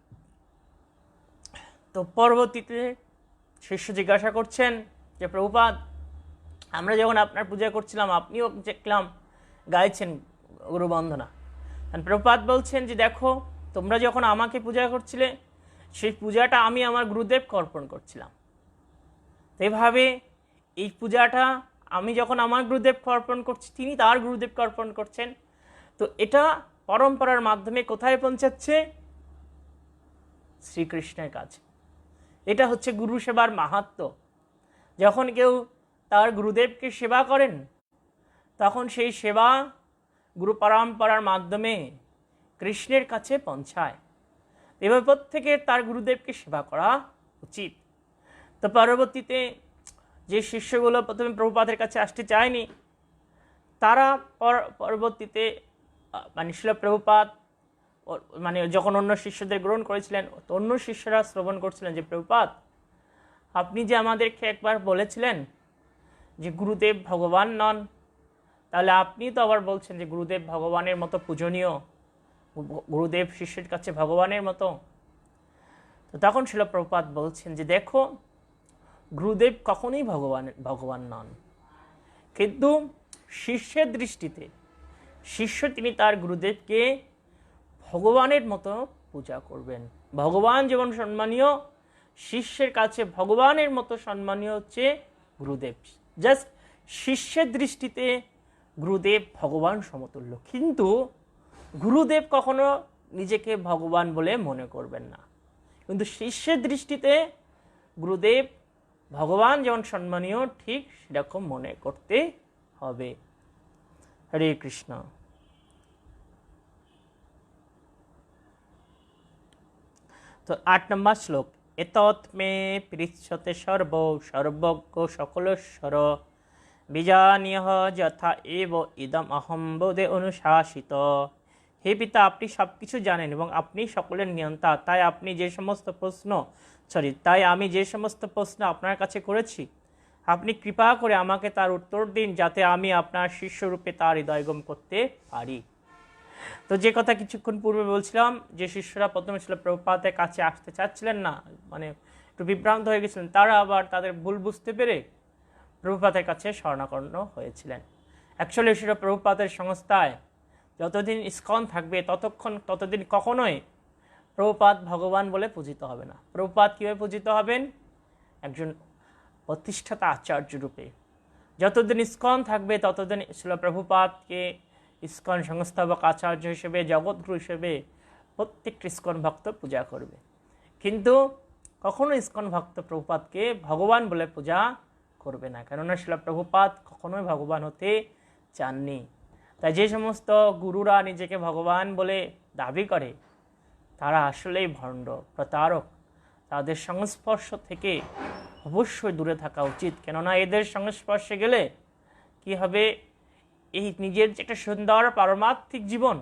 তো পরবর্তীতে শিষ্য জিজ্ঞাসা করছেন যে প্রভুপাদ, আমরা যখন আপনার পূজা করছিলাম আপনিও দেখলাম গাইছেন গুরু বন্দনা। প্রভুপাদ বলছেন যে দেখো, তোমরা যখন আমাকে পূজা করছিলে সেই পূজাটা আমি আমার গুরুদেবকে অর্পণ করছিলাম। তো এভাবে এই পূজাটা আমি যখন আমার গুরুদেবকে অর্পণ করছি, তিনি তার গুরুদেবকে অর্পণ করছেন। তো এটা পরম্পরার মাধ্যমে কোথায় পৌঁছাচ্ছে? শ্রীকৃষ্ণের কাছে। এটা হচ্ছে গুরু সেবার মাহাত্ম্য। যখন কেউ তার গুরুদেবকে সেবা করেন, তখন সেই সেবা গুরু পরম্পরার মাধ্যমে কৃষ্ণের কাছে পৌঁছায়। এবার প্রত্যেকের তার গুরুদেবকে সেবা করা উচিত। তো পরবর্তীতে যে শিষ্যগুলো প্রথমে প্রভুপাদের কাছে আসতে চায়নি, তারা পরবর্তীতে শিল প্রভুপাদ যখন অন্য শিষ্যদের গ্রহণ করেছিলেন, তো অন্য শিষ্যরা শ্রবণ করছিলেন যে প্রভুপাদ, আপনি যে আমাদেরকে একবার বলেছিলেন যে গুরুদেব ভগবান নন, তাহলে আপনি তো আবার বলছেন যে গুরুদেব ভগবানের মতো পূজনীয়, গুরুদেব শিষ্যের কাছে ভগবানের মতো। তো তখন শিল প্রভুপাদ বলছেন যে দেখো, গুরুদেব কখনোই ভগবান নন, কিন্তু শিষ্যের দৃষ্টিতে তিনি তার গুরুদেবকে ভগবানের মতো পূজা করবেন। ভগবান যেমন সম্মানীয়, শিষ্যের কাছে ভগবানের মতো সম্মানীয় হচ্ছে গুরুদেব। জাস্ট শিষ্যের দৃষ্টিতে গুরুদেব ভগবান সমতুল্য, কিন্তু গুরুদেব কখনো নিজেকে ভগবান বলে মনে করবেন না। কিন্তু শিষ্যের দৃষ্টিতে গুরুদেব ভগবান যেমন সম্মানীয়, ঠিক সেরকম মনে করতে হবে। হরে কৃষ্ণ। তো 8 নম্বর শ্লোক, এতৎ মে পৃচ্ছতে সর্বজ্ঞ সকলেশ্বর বিজানীয় যথা এব ইদম অহম বোধে অনুশাসিত। হে পিতা, আপনি সব কিছু জানেন এবং আপনি সকলের নিয়ন্তা, তাই আমি যে সমস্ত প্রশ্ন আপনার কাছে করেছি, আপনি কৃপা করে আমাকে তার উত্তর দিন, যাতে আমি আপনার শিষ্যরূপে তার হৃদয়গম করতে পারি। তো যে কথা কিছুক্ষণ পূর্বে বলছিলাম, যে শিষ্যরা প্রথমে ছিল প্রভুপাদের কাছে আসতে চাচ্ছিলেন না, একটু বিভ্রান্ত হয়ে গেছিলেন, তারা আবার তাদের ভুল বুঝতে পেরে প্রভুপাদের কাছে শরণাপন্ন হয়েছিলেন। অ্যাকচুয়ালি সেটা প্রভুপাদের সংস্থায় যতদিন ইস্কন থাকবে ততদিন কখনোই প্রভুপাদ ভগবান বলে পূজিত হবে না। প্রভুপাদ কীভাবে পূজিত হবেন? একজন প্রতিষ্ঠাতা আচার্য রূপে। যতদিন ইস্কন থাকবে ততদিন ছিল প্রভুপাদকে ইস্কন সংস্থাপক আচার্য হিসেবে, জগৎগুরু হিসেবে প্রত্যেকটি ইস্কন ভক্ত পূজা করবে। কিন্তু কখনো ইস্কন ভক্ত প্রভুপাদকে ভগবান বলে পূজা করবে না, কেননা শিল প্রভুপাদ কখনোই ভগবান হতে চাননি। তাই যে সমস্ত গুরুরা নিজেকে ভগবান বলে দাবি করে, তারা আসলেই ভণ্ড, প্রতারক। তাদের সংস্পর্শ থেকে অবশ্যই দূরে থাকা উচিত, কেননা এদের সংস্পর্শে গেলে কি হবে, এই নিজের যে একটা সুন্দর পারমার্থিক জীবন,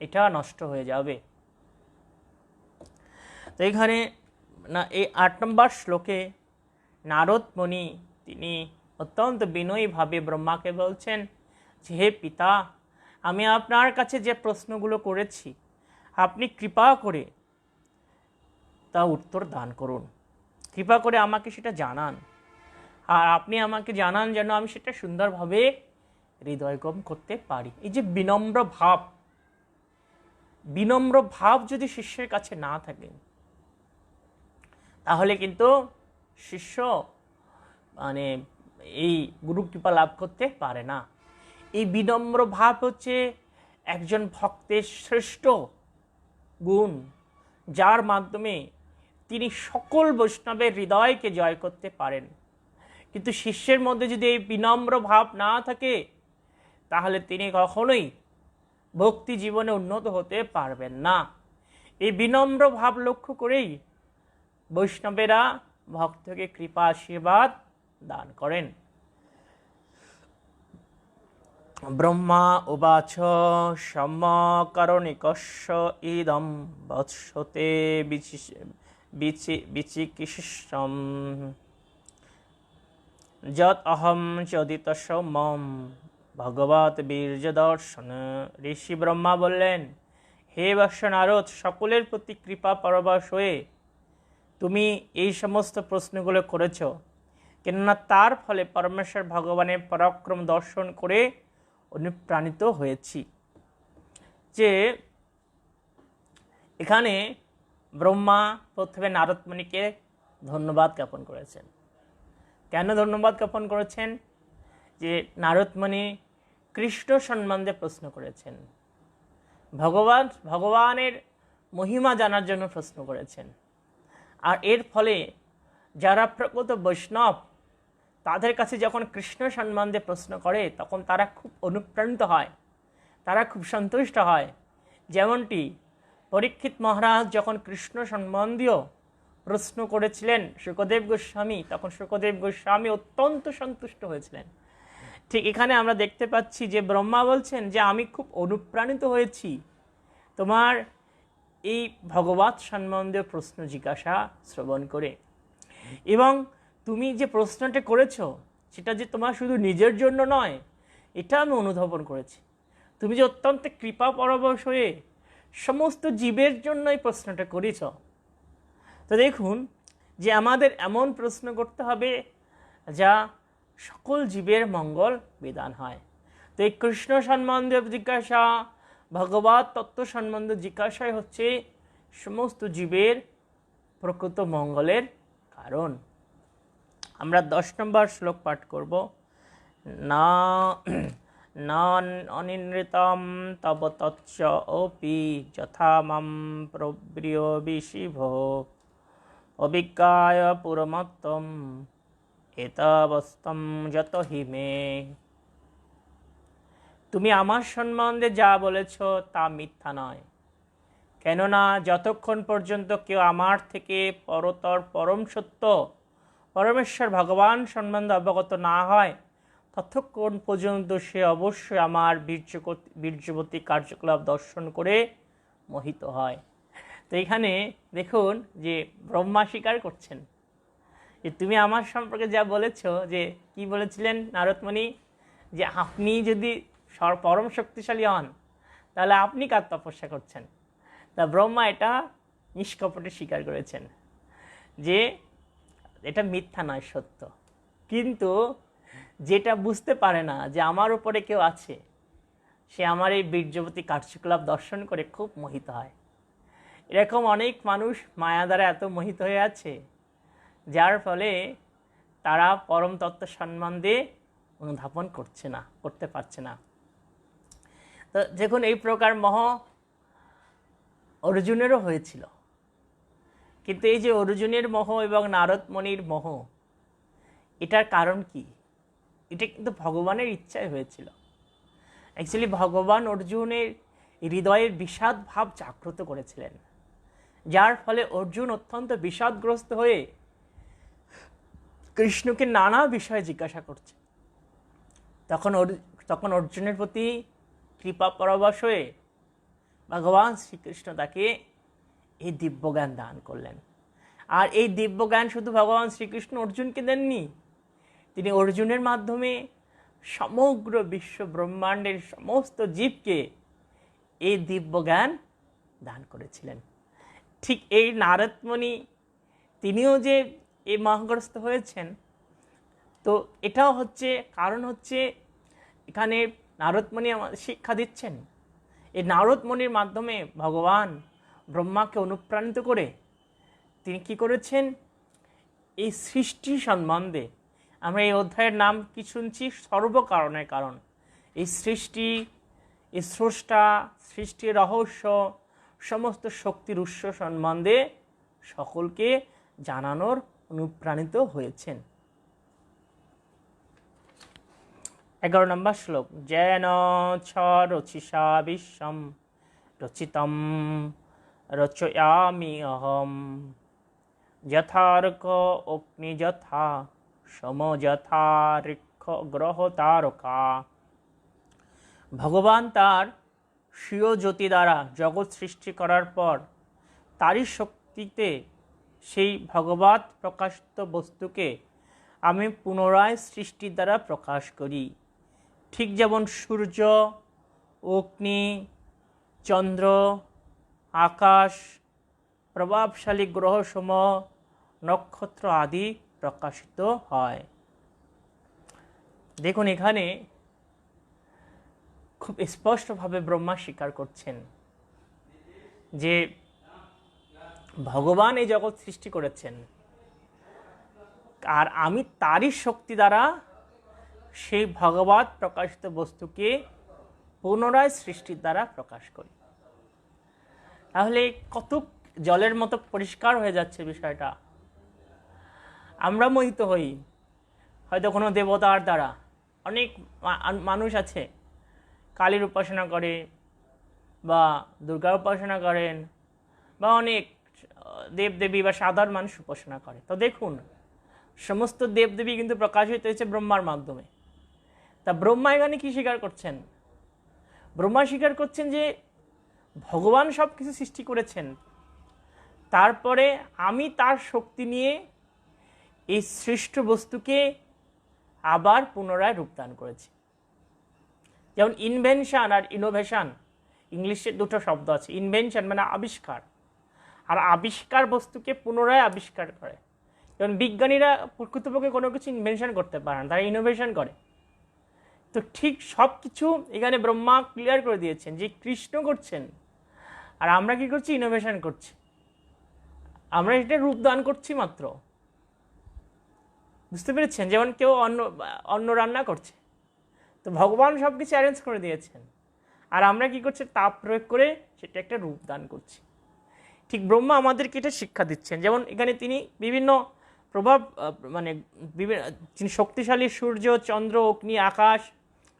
এটা নষ্ট হয়ে যাবে। তো এখানে এই 8 নম্বর শ্লোকে নারদ মুনি তিনি অত্যন্ত বিনয়ীভাবে ব্রহ্মাকে বলছেন যে হে পিতা, আমি আপনার কাছে যে প্রশ্নগুলো করেছি, আপনি কৃপা করে তা উত্তর দান করুন, কৃপা করে আমাকে সেটা জানান। আর আপনি আমাকে জানান যেন আমি সেটা সুন্দরভাবে হৃদয়গম করতে পারি। এই যে বিনম্র ভাব যদি শিষ্যের কাছে না থাকে, তাহলে কিন্তু শিষ্য মানে এই গুরু কৃপা লাভ করতে পারে না। এই বিনম্র ভাব হচ্ছে একজন ভক্তের শ্রেষ্ঠ গুণ, যার মাধ্যমে তিনি সকল বৈষ্ণবের হৃদয়কে জয় করতে পারেন। কিন্তু শিষ্যের মধ্যে যদি এই বিনম্র ভাব না থাকে, তাহলে তিনি কখনোই ভক্তি জীবনে উন্নত হতে পারবেন না। এই বিনম্র ভাব লক্ষ্য করেই বৈষ্ণবেরা ভক্তকে কৃপা আশীর্বাদ দান করেন। ব্রহ্মা উবাচ সমকরণিকস্য ইদম বৎসতে বিচিকিৎসম যৎ অহম চোদিতস্য মম ভগবত বীর্য দর্শন। ঋষি ব্রহ্মা বললেন, হে বৎস নারদ, সকলের প্রতি কৃপা পরবশ হয়ে তুমি এই সমস্ত প্রশ্নগুলো করেছ, কেননা তার ফলে পরমেশ্বর ভগবানের পরাক্রম দর্শন করে অনুপ্রাণিত হয়েছি। যে এখানে ব্রহ্মা প্রথমে নারদমণিকে ধন্যবাদ জ্ঞাপন করেছেন। কেন ধন্যবাদ জ্ঞাপন করেছেন? যে নারদমণি কৃষ্ণ সম্বন্ধে প্রশ্ন করেছেন, ভগবানের মহিমা জানার জন্য প্রশ্ন করেছেন। আর এর ফলে যারা প্রকৃত বৈষ্ণব, তাদের কাছে যখন কৃষ্ণ সম্বন্ধে প্রশ্ন করে, তখন তারা খুব অনুপ্রাণিত হয়, তারা খুব সন্তুষ্ট হয়। যেমনটি পরীক্ষিত মহারাজ যখন কৃষ্ণ সম্বন্ধীয় প্রশ্ন করেছিলেন শুকদেব গোস্বামী, তখন শুকদেব গোস্বামী অত্যন্ত সন্তুষ্ট হয়েছিলেন। ঠিক এখানে আমরা দেখতে পাচ্ছি যে ব্রহ্মা বলছেন যে আমি খুব অনুপ্রাণিত হয়েছি তোমার এই ভগবৎ সম্বন্ধীয় প্রশ্ন জিজ্ঞাসা শ্রবণ করে, এবং তুমি যে প্রশ্নটা করেছ সেটা যে তোমার শুধু নিজের জন্য নয়, এটা আমি অনুধাবন করেছি। তুমি যে অত্যন্ত কৃপা পরবশ হয়ে সমস্ত জীবের জন্য এই প্রশ্নটা করেছ। তো দেখুন যে আমাদের এমন প্রশ্ন করতে হবে যা সকল জীবের মঙ্গল বিধান হয়। তো এই কৃষ্ণ সম্বন্ধীয় জিজ্ঞাসা, ভগবত তত্ত্ব সম্বন্ধীয় জিজ্ঞাসাই হচ্ছে সমস্ত জীবের প্রকৃত মঙ্গলের কারণ। আমরা 10 নম্বর শ্লোক পাঠ করব। না অনিনৃতম তব তচ্চ অপি যথা মাম প্রব্রিয় বিশিভ অবিজ্ঞায় পুরমত্তম এতাবস্তম যত হিমে। তুমি আমার সম্বন্ধে যা বলেছ তা মিথ্যা নয়, কেননা যতক্ষণ পর্যন্ত কেউ আমার থেকে পরম সত্য পরমেশ্বর ভগবান সম্বন্ধে অবগত না হয়, ততক্ষণ পর্যন্ত সে অবশ্যই আমার বীর্যবতী কার্যকলাপ দর্শন করে মোহিত হয়। তো এখানে দেখুন যে ব্রহ্মা স্বীকার করছেন যে তুমি আমার সম্পর্কে যা বলেছ, যে কি বলেছিলেন নারদমণি, যে আপনি যদি পরম শক্তিশালী হন তাহলে আপনি কার তপস্যা করছেন। তা ব্রহ্মা এটা নিষ্কপটে স্বীকার করেছেন যে এটা মিথ্যা নয়, সত্য। কিন্তু যেটা বুঝতে পারে না যে আমার উপরে কেউ আছে, সে আমার এই বীর্যবতী কার্যকলাপ দর্শন করে খুব মোহিত হয়। এরকম অনেক মানুষ মায়া দ্বারা এত মোহিত হয়ে আছে, যার ফলে তারা পরম তত্ত্ব সম্বন্ধে অনুধাবন করতে পারছে না। তো দেখুন এই প্রকার মোহ অর্জুনেরও হয়েছিল। কিন্তু এই যে অর্জুনের মোহ এবং নারদমণির মোহ, এটার কারণ কি? এটা কিন্তু ভগবানের ইচ্ছায় হয়েছিল। অ্যাকচুয়ালি ভগবান অর্জুনের হৃদয়ের বিষাদ ভাব জাগ্রত করেছিলেন, যার ফলে অর্জুন অত্যন্ত বিষাদগ্রস্ত হয়ে কৃষ্ণকে নানা বিষয়ে জিজ্ঞাসা করছে। তখন অর্জুনের প্রতি কৃপা পরবশ হয়ে ভগবান শ্রীকৃষ্ণ তাকে এই দিব্যজ্ঞান দান করলেন। আর এই দিব্যজ্ঞান শুধু ভগবান শ্রীকৃষ্ণ অর্জুনকে দেননি, তিনি অর্জুনের মাধ্যমে সমগ্র বিশ্ব ব্রহ্মাণ্ডের সমস্ত জীবকে এই দিব্যজ্ঞান দান করেছিলেন। ঠিক এই নারদমণি তিনিও যে এই মোহগ্রস্ত হয়েছেন, তো এটাও হচ্ছে কারণ, হচ্ছে এখানে নারদমণি আমাদের শিক্ষা দিচ্ছেন। এই নারদমণির মাধ্যমে ভগবান ব্রহ্মাকে অনুপ্রাণিত করে তিনি কি করেছেন, এই সৃষ্টি সম্বন্ধে, আমরা এই অধ্যায়ের নাম কি শুনছি, সর্বকারণের কারণ। এই সৃষ্টি, এই স্রষ্টা, সৃষ্টির রহস্য, সমস্ত শক্তির উৎস সম্বন্ধে সকলকে জানানোর অনুপ্রাণিত হয়েছেন। 11 নম্বর শ্লোক, যেন ছ রচিষা বিশ্বম রচিতম রচয়ামি অহম যথার্ক অগ্নি যথা সম যথা ঋক্ষ গ্রহ তারকা। ভগবান তার স্বীয় জ্যোতি দ্বারা জগৎ সৃষ্টি করার পর তারই শক্তিতে সেই ভগবৎ প্রকাশিত বস্তুকে আমি পুনরায় সৃষ্টির দ্বারা প্রকাশ করি। ঠিক যেমন সূর্য, অগ্নি, চন্দ্র, আকাশ, প্রভাবশালী গ্রহসমূহ, নক্ষত্র আদি প্রকাশিত হয়। দেখুন এখানে খুব স্পষ্টভাবে ব্রহ্মা স্বীকার করছেন যে ভগবান এই জগৎ সৃষ্টি করেছেন, আর আমি তারই শক্তি দ্বারা সেই ভগবৎ প্রকাশিত বস্তুকে পুনরায় সৃষ্টির দ্বারা প্রকাশ করি। তাহলে কত জলের মতো পরিষ্কার হয়ে যাচ্ছে বিষয়টা। আমরা মোহিত হই হয়তো কোনো দেবতার দ্বারা। অনেক মানুষ আছে কালীর উপাসনা করে বা দুর্গার উপাসনা করেন বা অনেক দেবদেবী বা সাধারণ মানুষ উপাসনা করে। তো দেখুন সমস্ত দেবদেবী কিন্তু প্রকাশিত হয়েছে ব্রহ্মার মাধ্যমে। তা ব্রহ্মা এখানে কি স্বীকার করছেন? ব্রহ্মা স্বীকার করছেন যে ভগবান সব কিছু সৃষ্টি করেছেন, তারপরে আমি তার শক্তি নিয়ে এই সৃষ্ট বস্তুকে আবার পুনরায় রূপদান করেছি। যেমন ইনভেনশন আর ইনোভেশন, ইংলিশে দুটো শব্দ আছে। ইনভেনশন মানে আবিষ্কার, আর আবিষ্কার বস্তুকে পুনরায় আবিষ্কার করে। যেমন বিজ্ঞানীরা প্রকৃতপক্ষে কোনো কিছু ইনভেনশন করতে পারে না, তারা ইনোভেশন করে। তো ঠিক সব কিছু এখানে ব্রহ্মা ক্লিয়ার করে দিয়েছেন যে কৃষ্ণ করছেন, আর আমরা কি করছি, ইনোভেশন করছি। আমরা এটা রূপদান করছি মাত্র। বুঝতে পেরেছেন? যেমন কেউ অন্ন রান্না করছে, তো ভগবান সব কিছু অ্যারেঞ্জ করে দিয়েছেন, আর আমরা কি করছি, তাপ প্রয়োগ করে সেটা একটা রূপদান করছি। ঠিক ব্রহ্মা আমাদেরকে এটা শিক্ষা দিচ্ছেন। যেমন এখানে তিনি বিভিন্ন প্রভাব, মানে তিনি শক্তিশালী সূর্য, চন্দ্র, অগ্নি, আকাশ,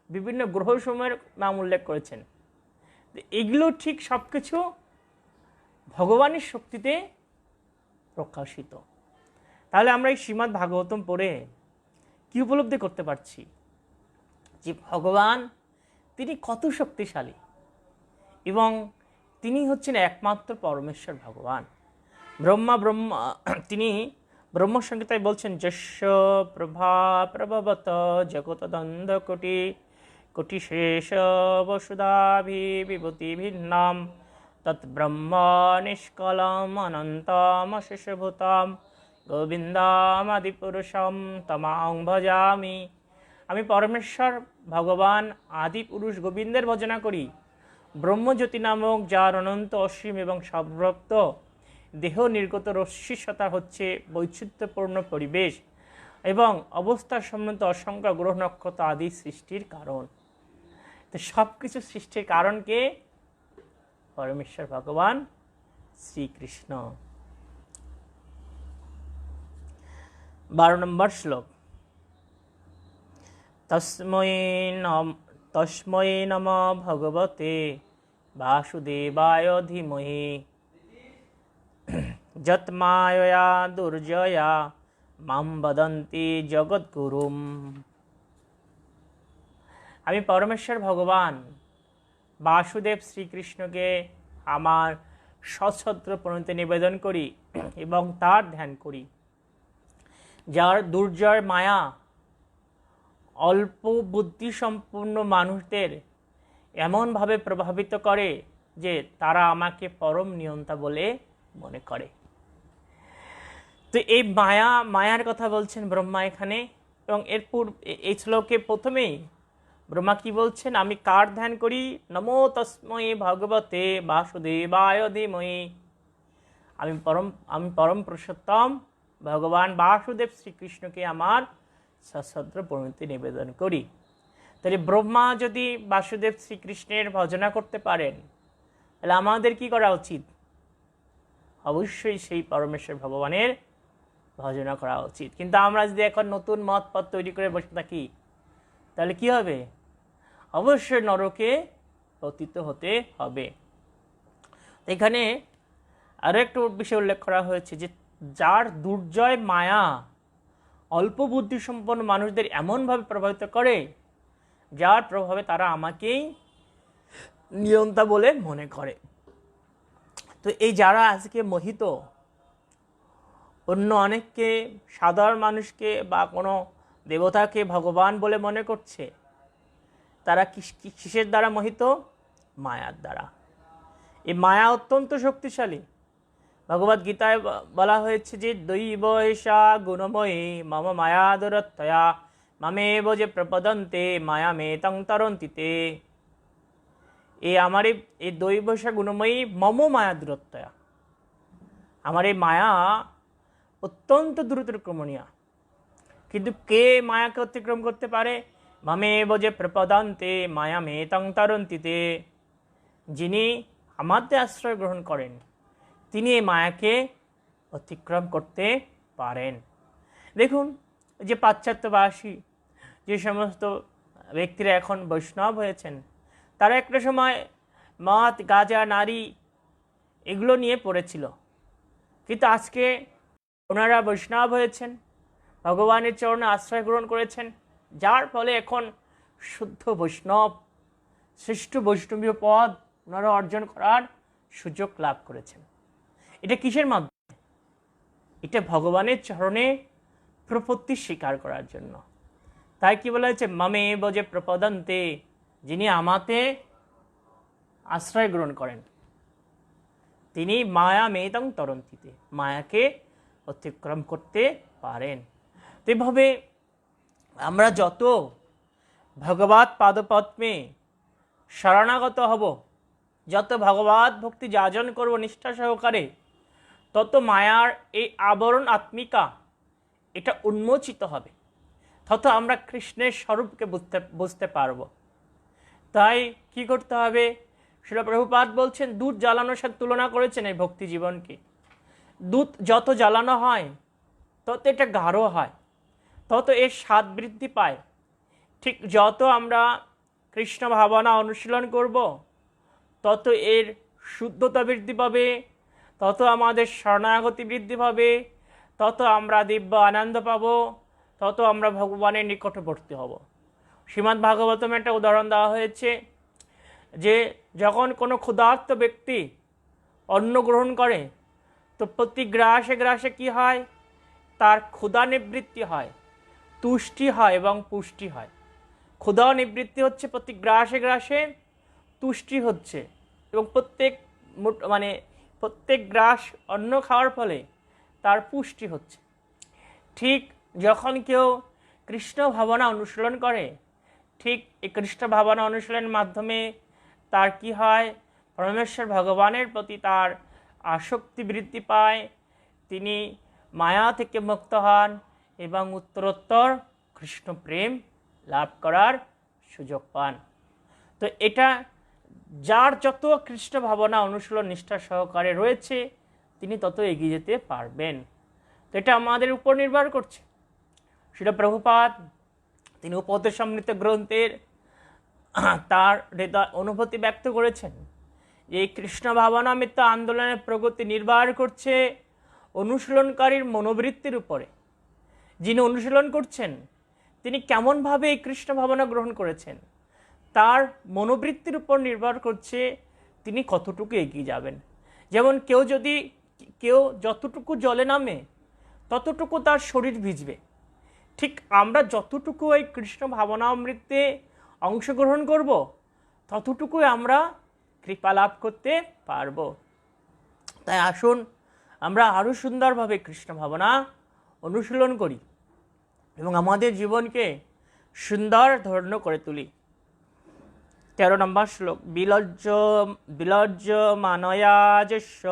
বিভিন্ন গ্রহসমূহের নাম উল্লেখ করেছেন। এগুলো ঠিক সব কিছু ভগবানের শক্তিতে প্রকাশিত। তাহলে আমরা এই শ্রীমদ্ ভাগবতম পড়ে কি উপলব্ধি করতে পারছি যে ভগবান তিনি কত শক্তিশালী, এবং তিনি হচ্ছেন একমাত্র পরমেশ্বর ভগবান। তিনি ব্রহ্মসংহিতায় বলছেন, যস্য প্রভা প্রভবত জগতদন্ধ কোটি কোটি শেষ বসুধাভি বিভূতি ভিন্নাম তৎ ব্রহ্ম নিষ্কলম অনন্তম শেষভূতম গোবিন্দাম আদিপুরুষম তমাং ভজামি। আমি পরমেশ্বর ভগবান আদি পুরুষ গোবিন্দের ভজনা করি। ব্রহ্মজ্যোতি নামক যার অনন্ত অসীম এবং সর্বব্যাপ্ত দেহ নির্গত রশ্মিসতা হচ্ছে বৈচিত্র্যপূর্ণ পরিবেশ এবং অবস্থার সম্বন্ধে অসংখ্য গ্রহ নক্ষত্র আদি সৃষ্টির কারণ। তো সব কিছু সৃষ্টির কারণকে পরমেশ্বর ভগবান শ্রীকৃষ্ণ। 12 নম্বর শ্লোক, তস্मै নমঃ ভগবতে বাসুদেবায় ধীমহি যৎমায়য়া দুর্জয়া মাম বদন্তি জগদ্গুরুম। আমি পরমেশ্বর ভগবান বাসুদেব শ্রীকৃষ্ণকে আমার সশ্রদ্ধ প্রণতি নিবেদন করি এবং তার ধ্যান করি, যার দুর্জয় মায়া অল্প বুদ্ধিসম্পন্ন মানুষদের এমনভাবে প্রভাবিত করে যে তারা আমাকে পরম নিয়ন্তা বলে মনে করে। তো এই মায়ার কথা বলছেন ব্রহ্মা এখানে, এবং এই শ্লোকে প্রথমেই ব্রহ্মা কি বলছেন, আমি কার ধ্যান করি, নমো তস্মৈ ভগবতে বাসুদেবায় ধীমহি। আমি পরম পুরুষোত্তম ভগবান বাসুদেব শ্রীকৃষ্ণকে আমার সশ্রদ্ধ প্রণতি নিবেদন করি। তাহলে ব্রহ্মা যদি বাসুদেব শ্রীকৃষ্ণের ভজনা করতে পারেন, তাহলে আমাদের কি করা উচিত? অবশ্যই সেই পরমেশ্বর ভগবানের ভজনা করা উচিত। কিন্তু আমরা যদি এখন নতুন মত পথ তৈরি করে বসে থাকি, তাহলে কি হবে? অবশ্যই নরকে পতিত হতে হবে। এখানে আরও একটু বিষয় উল্লেখ করা হয়েছে যে যার দুর্জয় মায়া অল্প বুদ্ধিসম্পন্ন মানুষদের এমনভাবে প্রভাবিত করে, যার প্রভাবে তারা আমাকেই নিয়ন্তা বলে মনে করে। তো এই যারা আজকে মোহিত, অন্য অনেককে, সাধারণ মানুষকে বা কোনো দেবতাকে ভগবান বলে মনে করছে, তারা কিসের দ্বারা মোহিত? মায়ার দ্বারা। এই মায়া অত্যন্ত শক্তিশালী। ভগবদ গীতায় বলা হয়েছে যে দৈব এষা গুণময়ী মম মায়া দুরত্যয়া মামেব যে প্রপদন্তে মায়া মেতং তরন্তি তে। আমার এই দৈব এষা গুণময়ী মম মায়া দুরত্যয়া, আমার এই মায়া অত্যন্ত দ্রুতক্রমণীয়। কিন্তু কে মায়াকে অতিক্রম করতে পারে? মামেব যে প্রপদন্তে মায়া মেতং তরন্তি তে। যিনি আমাদের আশ্রয় গ্রহণ করেন, তিনি এই মায়াকে অতিক্রম করতে পারেন। দেখুন, যে পাশ্চাত্যবাসী যে সমস্ত ব্যক্তিরা এখন বৈষ্ণব হয়েছেন, তারা একটা সময় মদ, গাঁজা, নারী এগুলো নিয়ে পড়েছিল, কিন্তু আজকে ওনারা বৈষ্ণব হয়েছেন, ভগবানের চরণে আশ্রয় গ্রহণ করেছেন, যার ফলে এখন শুদ্ধ বৈষ্ণব, শ্রেষ্ঠ বৈষ্ণবীয় পদ ওনারা অর্জন করার সুযোগ লাভ করেছেন। এটা কিসের মাধ্যমে? এটা ভগবানের চরণে প্রপত্তি স্বীকার করার জন্য। তাই কি বলা হয়েছে? মামেব যে প্রপদন্তে, যিনি আমাতে আশ্রয় গ্রহণ করেন, তিনি মায়া মেতং তরন্তিতে, মায়াকে অতিক্রম করতে পারেন। তো এভাবে আমরা যত ভগবৎ পাদপদ্মে শরণাগত হব, যত ভগবৎ ভক্তি যাজন করব নিষ্ঠা সহকারে, তত মায়ার এই আবরণ আত্মিকা এটা উন্মোচিত হবে, তত আমরা কৃষ্ণের স্বরূপকে বুঝতে পারব। তাই কি করতে হবে? শ্রীল প্রভুপাদ বলছেন, দুধ জ্বালানোর সাথে তুলনা করেছেন এই ভক্তি জীবনকে। দুধ যত জ্বালানো হয় তত এটা গাঢ় হয়, তত এর স্বাদ বৃদ্ধি পায়। ঠিক যত আমরা কৃষ্ণ ভাবনা অনুশীলন করব, তত এর শুদ্ধতা বৃদ্ধি পাবে, তত আমাদের শরণাগতি বৃদ্ধি পাবে, তত আমরা দিব্য আনন্দ পাব, তত আমরা ভগবানের নিকটবর্তী হব। শ্রীমদ্ ভাগবতমে একটা উদাহরণ দেওয়া হয়েছে যে যখন কোনো ক্ষুধার্ত ব্যক্তি অন্ন গ্রহণ করে, তো প্রতি গ্রাসে গ্রাসে কি হয়? তার ক্ষুধা নিবৃত্তি হয়, তুষ্টি হয় এবং পুষ্টি হয়। ক্ষুধা নিবৃত্তি হচ্ছে প্রতি গ্রাসে গ্রাসে, তুষ্টি হচ্ছে, এবং প্রত্যেক গ্রাস অন্ন খাওয়ার ফলে তার পুষ্টি হচ্ছে। ঠিক যখন কেউ কৃষ্ণ ভাবনা অনুশীলন করে, ঠিক এই কৃষ্ণ ভাবনা অনুশীলনের মাধ্যমে তার কি হয়? পরমেশ্বর ভগবানের প্রতি তার আসক্তি বৃদ্ধি পায়, তিনি মায়া থেকে মুক্ত হন এবং উত্তরোত্তর কৃষ্ণ প্রেম লাভ করার সুযোগ পান। তো এটা যার যত কৃষ্ণ ভাবনা অনুশীলন নিষ্ঠা সহকারে রয়েছে, তিনি তত এগিয়ে যেতে পারবেন। তো এটা আমাদের উপর নির্ভর করছে। শ্রীল প্রভুপাদ তিনি উপদেশামৃত গ্রন্থের তার হৃদয় অনুভূতি ব্যক্ত করেছেন যে এই কৃষ্ণ ভাবনামৃত আন্দোলনের প্রগতি নির্ভর করছে অনুশীলনকারীর মনোবৃত্তির উপরে। যিনি অনুশীলন করছেন তিনি কেমনভাবে এই কৃষ্ণ ভাবনা গ্রহণ করেছেন, তার মনোবৃত্তির উপর নির্ভর করছে তিনি কতটুকু এগিয়ে যাবেন। যেমন কেউ যতটুকু জলে নামে ততটুকু তার শরীর ভিজবে, ঠিক আমরা যতটুকু এই কৃষ্ণ ভাবনামৃতে অংশগ্রহণ করব, ততটুকুই আমরা কৃপা লাভ করতে পারব। তাই আসুন আমরা আরও সুন্দরভাবে কৃষ্ণ ভাবনা অনুশীলন করি, এবং আমাদের জীবনকে সুন্দর ধন্য করে তুলি। 13 নম্বর শ্লোক, বিলজ্জ মানয়াজস্য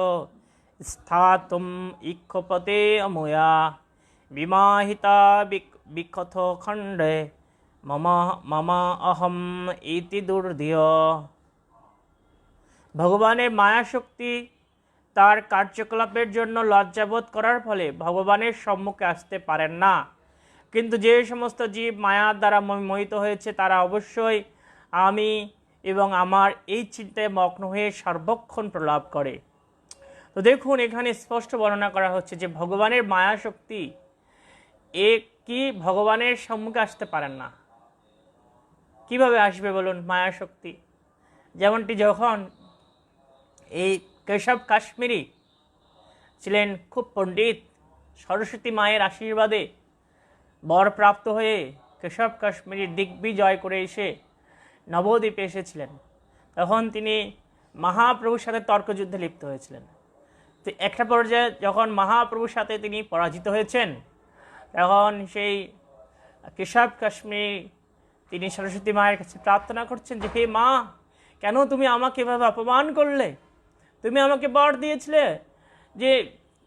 স্থাতুম ইক্ষপতে অময়া বিমাহিতা বিক্ষত খণ্ডে মম মম অহম ইতি দুর্ধিয়। ভগবানের মায়াশক্তি তার কার্যকলাপের জন্য লজ্জাবোধ করার ফলে ভগবানের সম্মুখে আসতে পারেন না, কিন্তু যে সমস্ত জীব মায়ার দ্বারা মোহিত হয়েছে তারা অবশ্যই আমি এবং আমার এই চিন্তায় মগ্ন হয়ে সর্বক্ষণ প্রলাপ করে। তো দেখুন, এখানে স্পষ্ট বর্ণনা করা হচ্ছে যে ভগবানের মায়া শক্তি কি ভগবানের সম্মুখে আসতে পারেন না। কিভাবে আসবে বলুন মায়া শক্তি? যেমনটি যখন এই কেশব কাশ্মীরি ছিলেন খুব পণ্ডিত, সরস্বতী মায়ের আশীর্বাদে বরপ্রাপ্ত হয়ে কেশব কাশ্মীরি দিগ্বিজয় করে এসে নবদ্বীপে এসেছিলেন, তখন তিনি মহাপ্রভুর সাথে তর্কযুদ্ধে লিপ্ত হয়েছিলেন। তো একটা পর্যায়ে যখন মহাপ্রভুর সাথে তিনি পরাজিত হয়েছেন, তখন সেই কেশব কাশ্মীরি তিনি সরস্বতী মায়ের কাছে প্রার্থনা করছেন যে, হে মা, কেন তুমি আমাকে এভাবে অপমান করলে? তুমি আমাকে বর দিয়েছিলে যে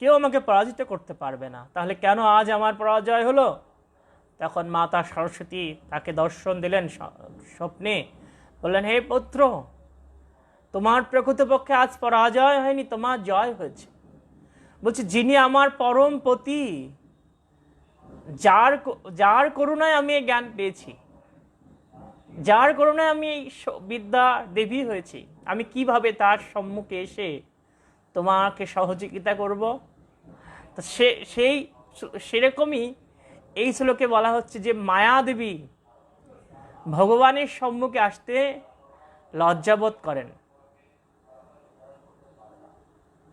কেউ আমাকে পরাজিত করতে পারবে না, তাহলে কেন আজ আমার পরাজয় হলো? তখন মাতা সরস্বতী তাকে দর্শন দিলেন স্বপ্নে, বললেন, হে পুত্র, তোমার প্রকৃতপক্ষে আজ পরাজয় হয়নি, তোমার জয় হয়েছে। বলছে, যিনি আমার পরম পতি, যার করুণায় আমি এই জ্ঞান পেয়েছি, যার করুণায় আমি এই বিদ্যা দেবী হয়েছি, আমি কিভাবে তার সম্মুখে এসে তোমাকে সহযোগিতা করব? তো সেরকমই এই শ্লোকে বলা হচ্ছে যে মায়াদেবী ভগবানের সম্মুখে আসতে লজ্জাবোধ করেন।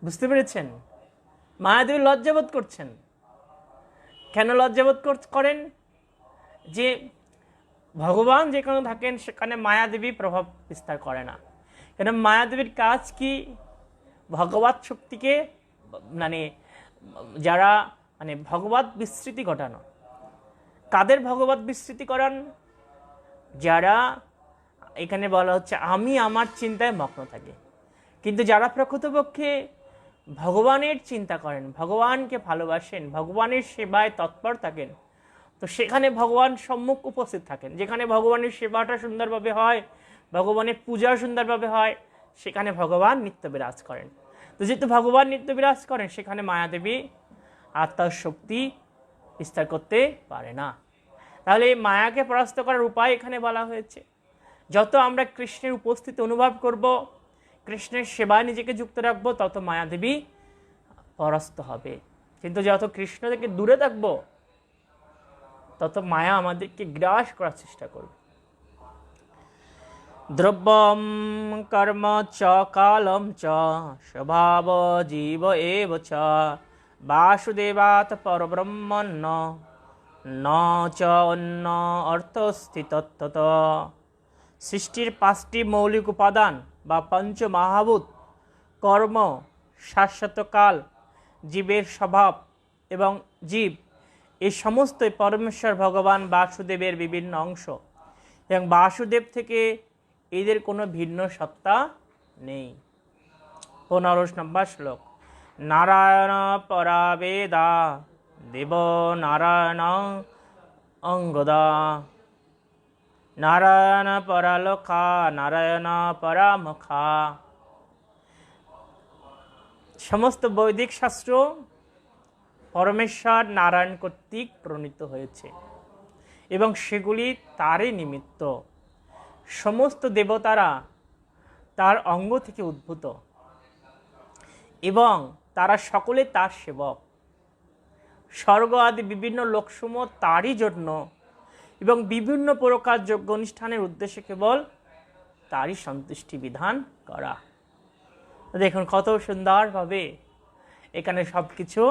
বুঝতে পেরেছেন? মায়াদেবী লজ্জাবোধ করছেন। কেন লজ্জাবোধ করেন? যে ভগবান যেখানে থাকেন সেখানে মায়াদেবী প্রভাব বিস্তার করে না। কেন মায়াদেবীর কাজ কি? ভগবত শক্তিকে যারা ভগবত বিস্মৃতি ঘটানো। কাদের ভগবত বিস্মৃতি করান? যারা, এখানে বলা হচ্ছে, আমি আমার চিন্তায় মগ্ন থাকে। কিন্তু যারা প্রকৃতপক্ষে ভগবানের চিন্তা করেন, ভগবানকে ভালোবাসেন, ভগবানের সেবায় তৎপর থাকেন, তো সেখানে ভগবান সম্মুখ উপস্থিত থাকেন। যেখানে ভগবানের সেবাটা সুন্দরভাবে হয়, ভগবানের পূজা সুন্দরভাবে হয়, সেখানে ভগবান নিত্য বিরাজ করেন। তো যেহেতু ভগবান নিত্য বিরাজ করেন, সেখানে মায়াদেবী আত্মার শক্তি বিস্তার করতে পারে না। তাহলে এই মায়াকে পরাস্ত করার উপায় এখানে বলা হয়েছে। যত আমরা কৃষ্ণের উপস্থিতি অনুভব করব, কৃষ্ণের সেবায় নিজেকে যুক্ত রাখবো, তত মায়াদেবী পরাস্ত হবে। কিন্তু যত কৃষ্ণ থেকে দূরে থাকবো, তত মায়া আমাদেরকে গ্রাস করার চেষ্টা করবে। দ্রব্যম কর্ম চ কালম চ স্বভাব জীব এব চ বাসুদেবাৎ পরব্রহ্মণ্য ন চ অন্য অর্থস্থি তত্ত্বত। সৃষ্টির 5টি মৌলিক উপাদান বা পঞ্চমহাভূত, কর্ম, শাশ্বত কাল, জীবের স্বভাব এবং জীব, এই সমস্তই পরমেশ্বর ভগবান বাসুদেবের বিভিন্ন অংশ, এবং বাসুদেব থেকে এদের কোনো ভিন্ন সত্তা নেই। 15 নম্বর শ্লোক, নারায়ণ পরা বেদা দেব নারায়ণ অঙ্গদা নারায়ণ পরা লোকা নারায়ণ পরামুখা। সমস্ত বৈদিক শাস্ত্র পরমেশ্বর নারায়ণ কর্তৃক প্রণীত হয়েছে এবং সেগুলি তারই নিমিত্ত। সমস্ত দেবতারা তার অঙ্গ থেকে উদ্ভূত এবং তারা সকলে তার সেবক। স্বর্গ আদি বিভিন্ন লোকসমূহ তারই জন্য এবং বিভিন্ন প্রকার যজ্ঞ অনুষ্ঠানের উদ্দেশ্যে কেবল তারই সন্তুষ্টি বিধান করা। দেখুন কত সুন্দরভাবে এখানে সব কিছু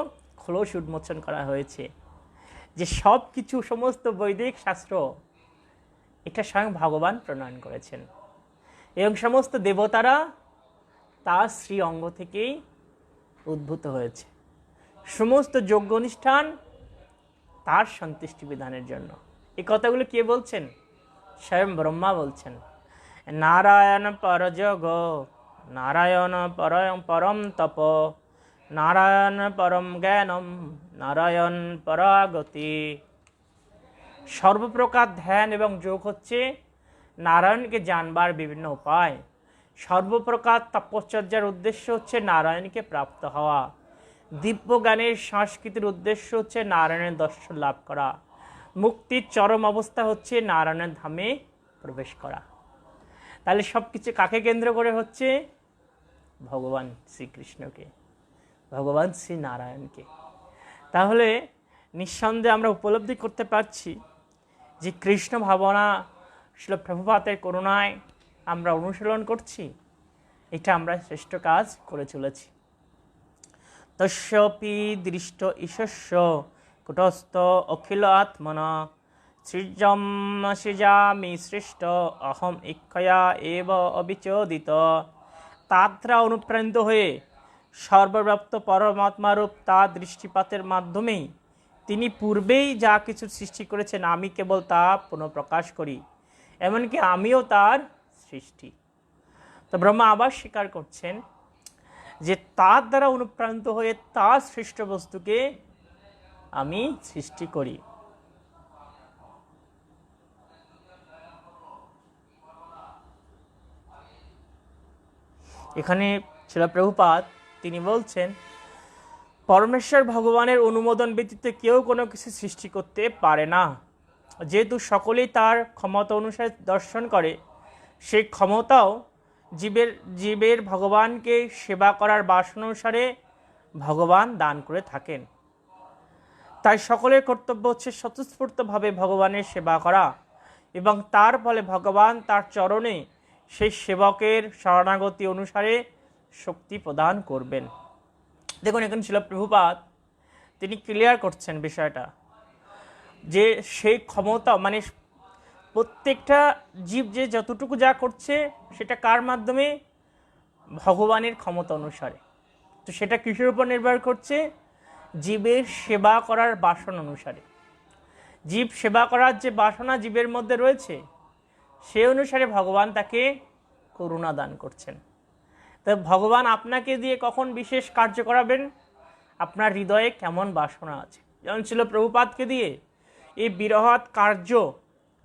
খোলস উন্মোচন করা হয়েছে, যে সব কিছু, সমস্ত বৈদিক শাস্ত্র এটা স্বয়ং ভগবান প্রণয়ন করেছেন এবং সমস্ত দেবতারা তার শ্রী অঙ্গ থেকেই উদ্ভূত হয়েছে। সমস্ত যজ্ঞ অনুষ্ঠান তার সন্তুষ্টি বিধানের জন্য। এই কথাগুলো কে বলছেন? স্বয়ং ব্রহ্মা বলছেন। নারায়ণ পরযোগ, নারায়ণ পরম তপ, নারায়ণ পরম জ্ঞানম, নারায়ণ পরাগতি। সর্বপ্রকার ধ্যান এবং যোগ হচ্ছে নারায়ণকে জানবার বিভিন্ন উপায়। সর্বপ্রকার তপশ্চর্যার উদ্দেশ্য হচ্ছে নারায়ণকে প্রাপ্ত হওয়া। দিব্য জ্ঞানের সংস্কৃতির উদ্দেশ্য হচ্ছে নারায়ণের দর্শন লাভ করা। মুক্তির চরম অবস্থা হচ্ছে নারায়ণের ধামে প্রবেশ করা। তাহলে সব কিছু কাকে কেন্দ্র করে হচ্ছে? ভগবান শ্রীকৃষ্ণকে, ভগবান শ্রী নারায়ণকে। তাহলে নিঃসন্দেহে আমরা উপলব্ধি করতে পারছি যে কৃষ্ণ ভাবনা শিল প্রভুপাদের করুণায় আমরা অনুশীলন করছি, এটা আমরা শ্রেষ্ঠ কাজ করে চলেছি। তস্যপি দৃষ্ট ঈশস্য কুটস্থ অখিল আত্মনা সৃজম সৃজামি সৃষ্ট অহম ইক্ষয়া এব অবিচোদিত। তার দ্বারা অনুপ্রাণিত হয়ে সর্বব্যাপ্ত পরমাত্মারূপ তার দৃষ্টিপাতের মাধ্যমেই তিনি পূর্বেই যা কিছু সৃষ্টি করেছেন আমি কেবল তা পুনঃপ্রকাশ করি, এমনকি আমিও তার সৃষ্টি। তো ব্রহ্মা আবার স্বীকার করছেন যে তার দ্বারা অনুপ্রাণিত হয়ে তার সৃষ্ট বস্তুকে আমি সৃষ্টি করি। এখানে শ্রীল প্রভুপাদ তিনি বলছেন পরমেশ্বর ভগবানের অনুমোদন ব্যতীত কেউ কোনো কিছু সৃষ্টি করতে পারে না। যেহেতু সকলেই তার ক্ষমতা অনুসারে দর্শন করে, সেই ক্ষমতাও জীবের ভগবানকে সেবা করার বাসনা অনুসারে ভগবান দান করে থাকেন। তাই সকলের কর্তব্য হচ্ছে স্বতঃস্ফূর্তভাবে ভগবানের সেবা করা, এবং তার ফলে ভগবান তার চরণে সেই সেবকের শরণাগতি অনুসারে শক্তি প্রদান করবেন। দেখুন এখানে ছিল প্রভুপাদ তিনি ক্লিয়ার করছেন বিষয়টা, যে সেই ক্ষমতা মানে প্রত্যেকটা জীব যে যতটুকু যা করছে সেটা কার মাধ্যমে? ভগবানের ক্ষমতা অনুসারে। তো সেটা কিসের উপর নির্ভর করছে? জীবের সেবা করার বাসনা অনুসারে। জীব সেবা করার যে বাসনা জীবের মধ্যে রয়েছে সে অনুসারে ভগবান তাকে করুণা দান করছেন। তো ভগবান আপনাকে দিয়ে কখন বিশেষ কার্য করাবেন? আপনার হৃদয়ে কেমন বাসনা আছে। যেমন ছিল প্রভুপাদকে দিয়ে এই বৃহৎ কার্য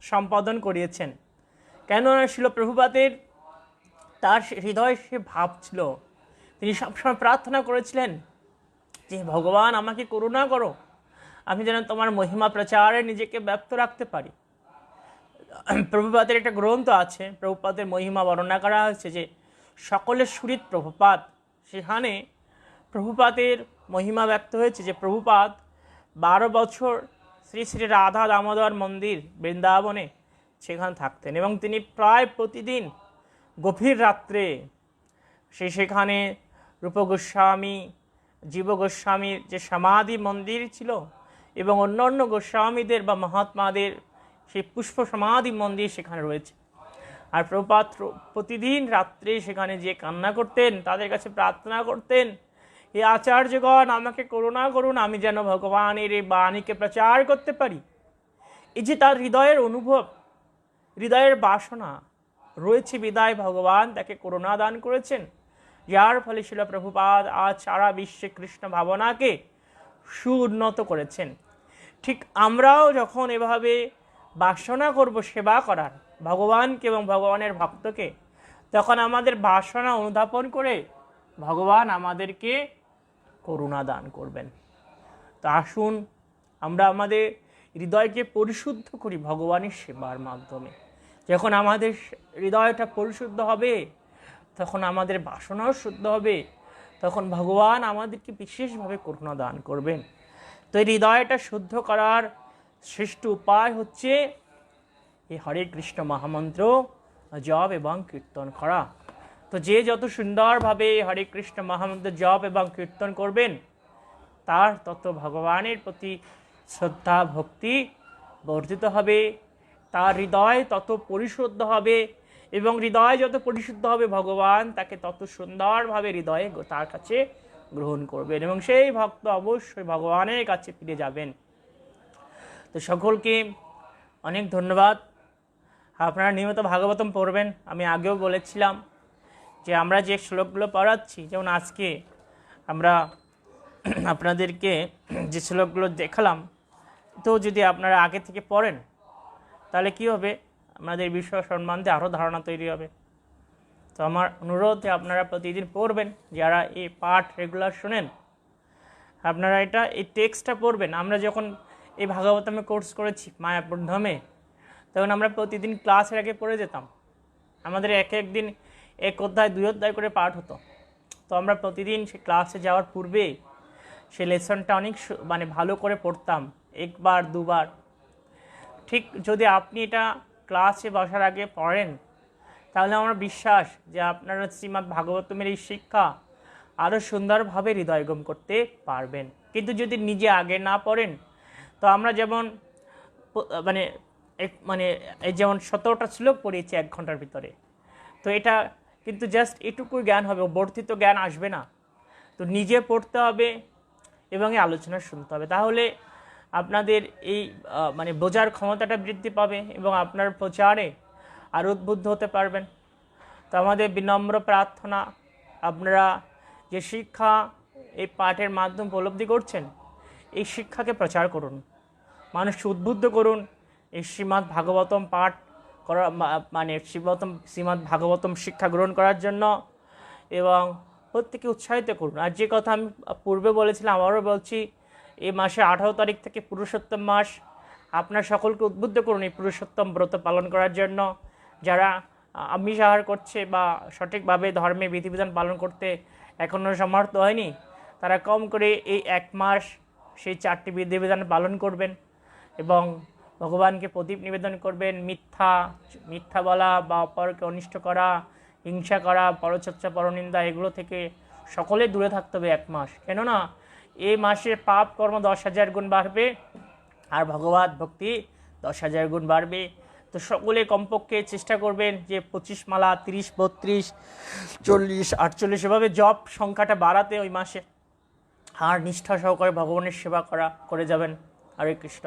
সম্পাদন করিয়েছেন। কেন ছিল প্রভুপাদের তার হৃদয়ে সে ভাব ছিল, তিনি সবসময় প্রার্থনা করেছিলেন যে ভগবান আমাকে করুণা করো, আমি যেন তোমার মহিমা প্রচারে নিজেকে ব্যপ্ত রাখতে পারি। প্রভুপাদের একটা গ্রন্থ আছে, প্রভুপাদের মহিমা বর্ণনা করা হয়েছে যে সকলের সুরিত প্রভুপাদ। সেখানে প্রভুপাদের মহিমা ব্যক্ত হয়েছে যে প্রভুপাদ 12 বছর শ্রী শ্রী রাধা দামোদর মন্দির বৃন্দাবনে সেখানে থাকতেন, এবং তিনি প্রায় প্রতিদিন গভীর রাত্রে সেখানে রূপ গোস্বামী, জীব গোস্বামীর যে সমাধি মন্দির ছিল এবং অন্য অন্য গোস্বামীদের বা মহাত্মাদের সেই পুষ্প সমাধি মন্দির সেখানে রয়েছে। আর প্রভুপাদ প্রতিদিন রাত্রে সেখানে যে কান্না করতেন, তাদের কাছে প্রার্থনা করতেন, হে আচার্যগণ আমাকে করুণা করুন, আমি যেন ভগবানের এই বাণীকে প্রচার করতে পারি। এই যে তার হৃদয়ের অনুভব, হৃদয়ের বাসনা রয়েছে বিদায় ভগবান তাকে করুণা দান করেছেন, যার ফলে শিল প্রভুপাদ আজ সারা বিশ্বে কৃষ্ণ ভাবনাকে সুউন্নত করেছেন। ঠিক আমরাও যখন এভাবে বাসনা করব সেবা করার ভগবানকে এবং ভগবানের ভক্তকে, তখন আমাদের বাসনা অনুধাবন করে ভগবান আমাদেরকে করুণা দান করবেন। তো আসুন আমরা আমাদের হৃদয়কে পরিশুদ্ধ করি ভগবানের সেবার মাধ্যমে। যখন আমাদের হৃদয়টা পরিশুদ্ধ হবে তখন আমাদের বাসনাও শুদ্ধ হবে, তখন ভগবান আমাদেরকে বিশেষভাবে করুণা দান করবেন। তো এই হৃদয়টা শুদ্ধ করার শ্রেষ্ঠ উপায় হচ্ছে এই হরে কৃষ্ণ মহামন্ত্র জপ এবং কীর্তন করা। তো যে যত সুন্দরভাবে হরে কৃষ্ণ মহামন্ত্র জপ এবং কীর্তন করবেন তার তত ভগবানের প্রতি শ্রদ্ধা ভক্তি বর্ধিত হবে, তার হৃদয় তত পরিশুদ্ধ হবে, এবং হৃদয় যত পরিশুদ্ধ হবে ভগবান তাকে তত সুন্দরভাবে হৃদয়ে তার কাছে গ্রহণ করবেন, এবং সেই ভক্ত অবশ্যই ভগবানের কাছে ফিরে যাবেন। তো সকলকে অনেক ধন্যবাদ। আপনারা নিয়মিত ভাগবতম পড়বেন। আমি আগেও বলেছিলাম যে আমরা যে শ্লোকগুলো পড়াচ্ছি, যেমন আজকে আমরা আপনাদেরকে যে শ্লোকগুলো দেখালাম, তো যদি আপনারা আগে থেকে পড়েন তাহলে কি হবে, আপনাদের বিষয় সম্বন্ধে আরও ধারণা তৈরি হবে। তো আমার অনুরোধ যে আপনারা প্রতিদিন পড়বেন, যারা এই পাঠ রেগুলার শোনেন আপনারা এই টেক্সটটা পড়বেন। আমরা যখন এই ভাগবতমে কোর্স করেছি মায়াপুর ধামে, তখন আমরা প্রতিদিন ক্লাসের আগে পড়ে যেতাম। আমাদের এক এক দিন এক অধ্যায় 2 অধ্যায় করে পাঠ হতো। তো আমরা প্রতিদিন সে ক্লাসে যাওয়ার পূর্বে সেই লেসনটা অনেক ভালো করে পড়তাম, 1বার 2বার। ঠিক যদি আপনি এটা ক্লাসে বসার আগে পড়েন তাহলে আমার বিশ্বাস যে আপনারা শ্রীমদ্ ভাগবতমের এই শিক্ষা আরও সুন্দরভাবে হৃদয়ঙ্গম করতে পারবেন। কিন্তু যদি নিজে আগে না পড়েন, তো আমরা যেমন এই যেমন 17টা শ্লোক পড়িয়েছি 1 ঘন্টার ভিতরে, তো এটা কিন্তু জাস্ট এটুকুই জ্ঞান হবে, বর্ধিত জ্ঞান আসবে না। তো নিজে পড়তে হবে এবং এই আলোচনা শুনতে হবে, তাহলে আপনাদের এই বোঝার ক্ষমতাটা বৃদ্ধি পাবে এবং আপনার প্রচারে আরও উদ্বুদ্ধ হতে পারবেন। তো আমাদের বিনম্র প্রার্থনা, আপনারা যে শিক্ষা এই পাঠের মাধ্যমে উপলব্ধি করছেন, এই শিক্ষাকে প্রচার করুন, মানুষকে উদ্বুদ্ধ করুন এই শ্রীমদ্ ভাগবতম পাঠ করা, শ্রীমদ্ ভাগবতম শিক্ষা গ্রহণ করার জন্য, এবং প্রত্যেকে উৎসাহিত করুন। আর যে কথা আমি পূর্বে বলেছিলাম আবারও বলছি, এই মাসে 18 তারিখ থেকে পুরুষোত্তম মাস, আপনার সকলকে উদ্বুদ্ধ করুন এই পুরুষোত্তম ব্রত পালন করার জন্য। যারা আমিষ আহার করছে বা সঠিকভাবে ধর্মে বিধিবিধান পালন করতে এখনও সমর্থ হয়নি, তারা কম করে এই 1 মাস সেই 4টি বিধিবিধান পালন করবেন এবং ভগবানকে প্রদীপ নিবেদন করবেন। মিথ্যা বলা বা অপরকে অনিষ্ট করা, হিংসা করা, পরচর্চা, পরনিন্দা, এগুলো থেকে সকলে দূরে থাকতে হবে 1 মাস। কেননা এই মাসে পাপ কর্ম 10,000 গুণ বাড়বে আর ভগবত ভক্তি 10,000 গুণ বাড়বে। তো সকলে কমপক্ষে চেষ্টা করবেন যে 25 মালা, 30, 32, 40, 48 এভাবে জপ সংখ্যাটা বাড়াতে ওই মাসে, আর নিষ্ঠা সহকারে ভগবানের সেবা করে যাবেন। হরে কৃষ্ণ।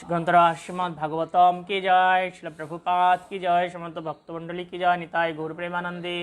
গ্রন্থরা শ্রীমদ্ ভাগবতম কি জয়, শ্রীল প্রভুপাদ কি জয়, সমস্ত ভক্তমণ্ডলী কি জয়, নিতাই গৌর প্রেমানন্দে।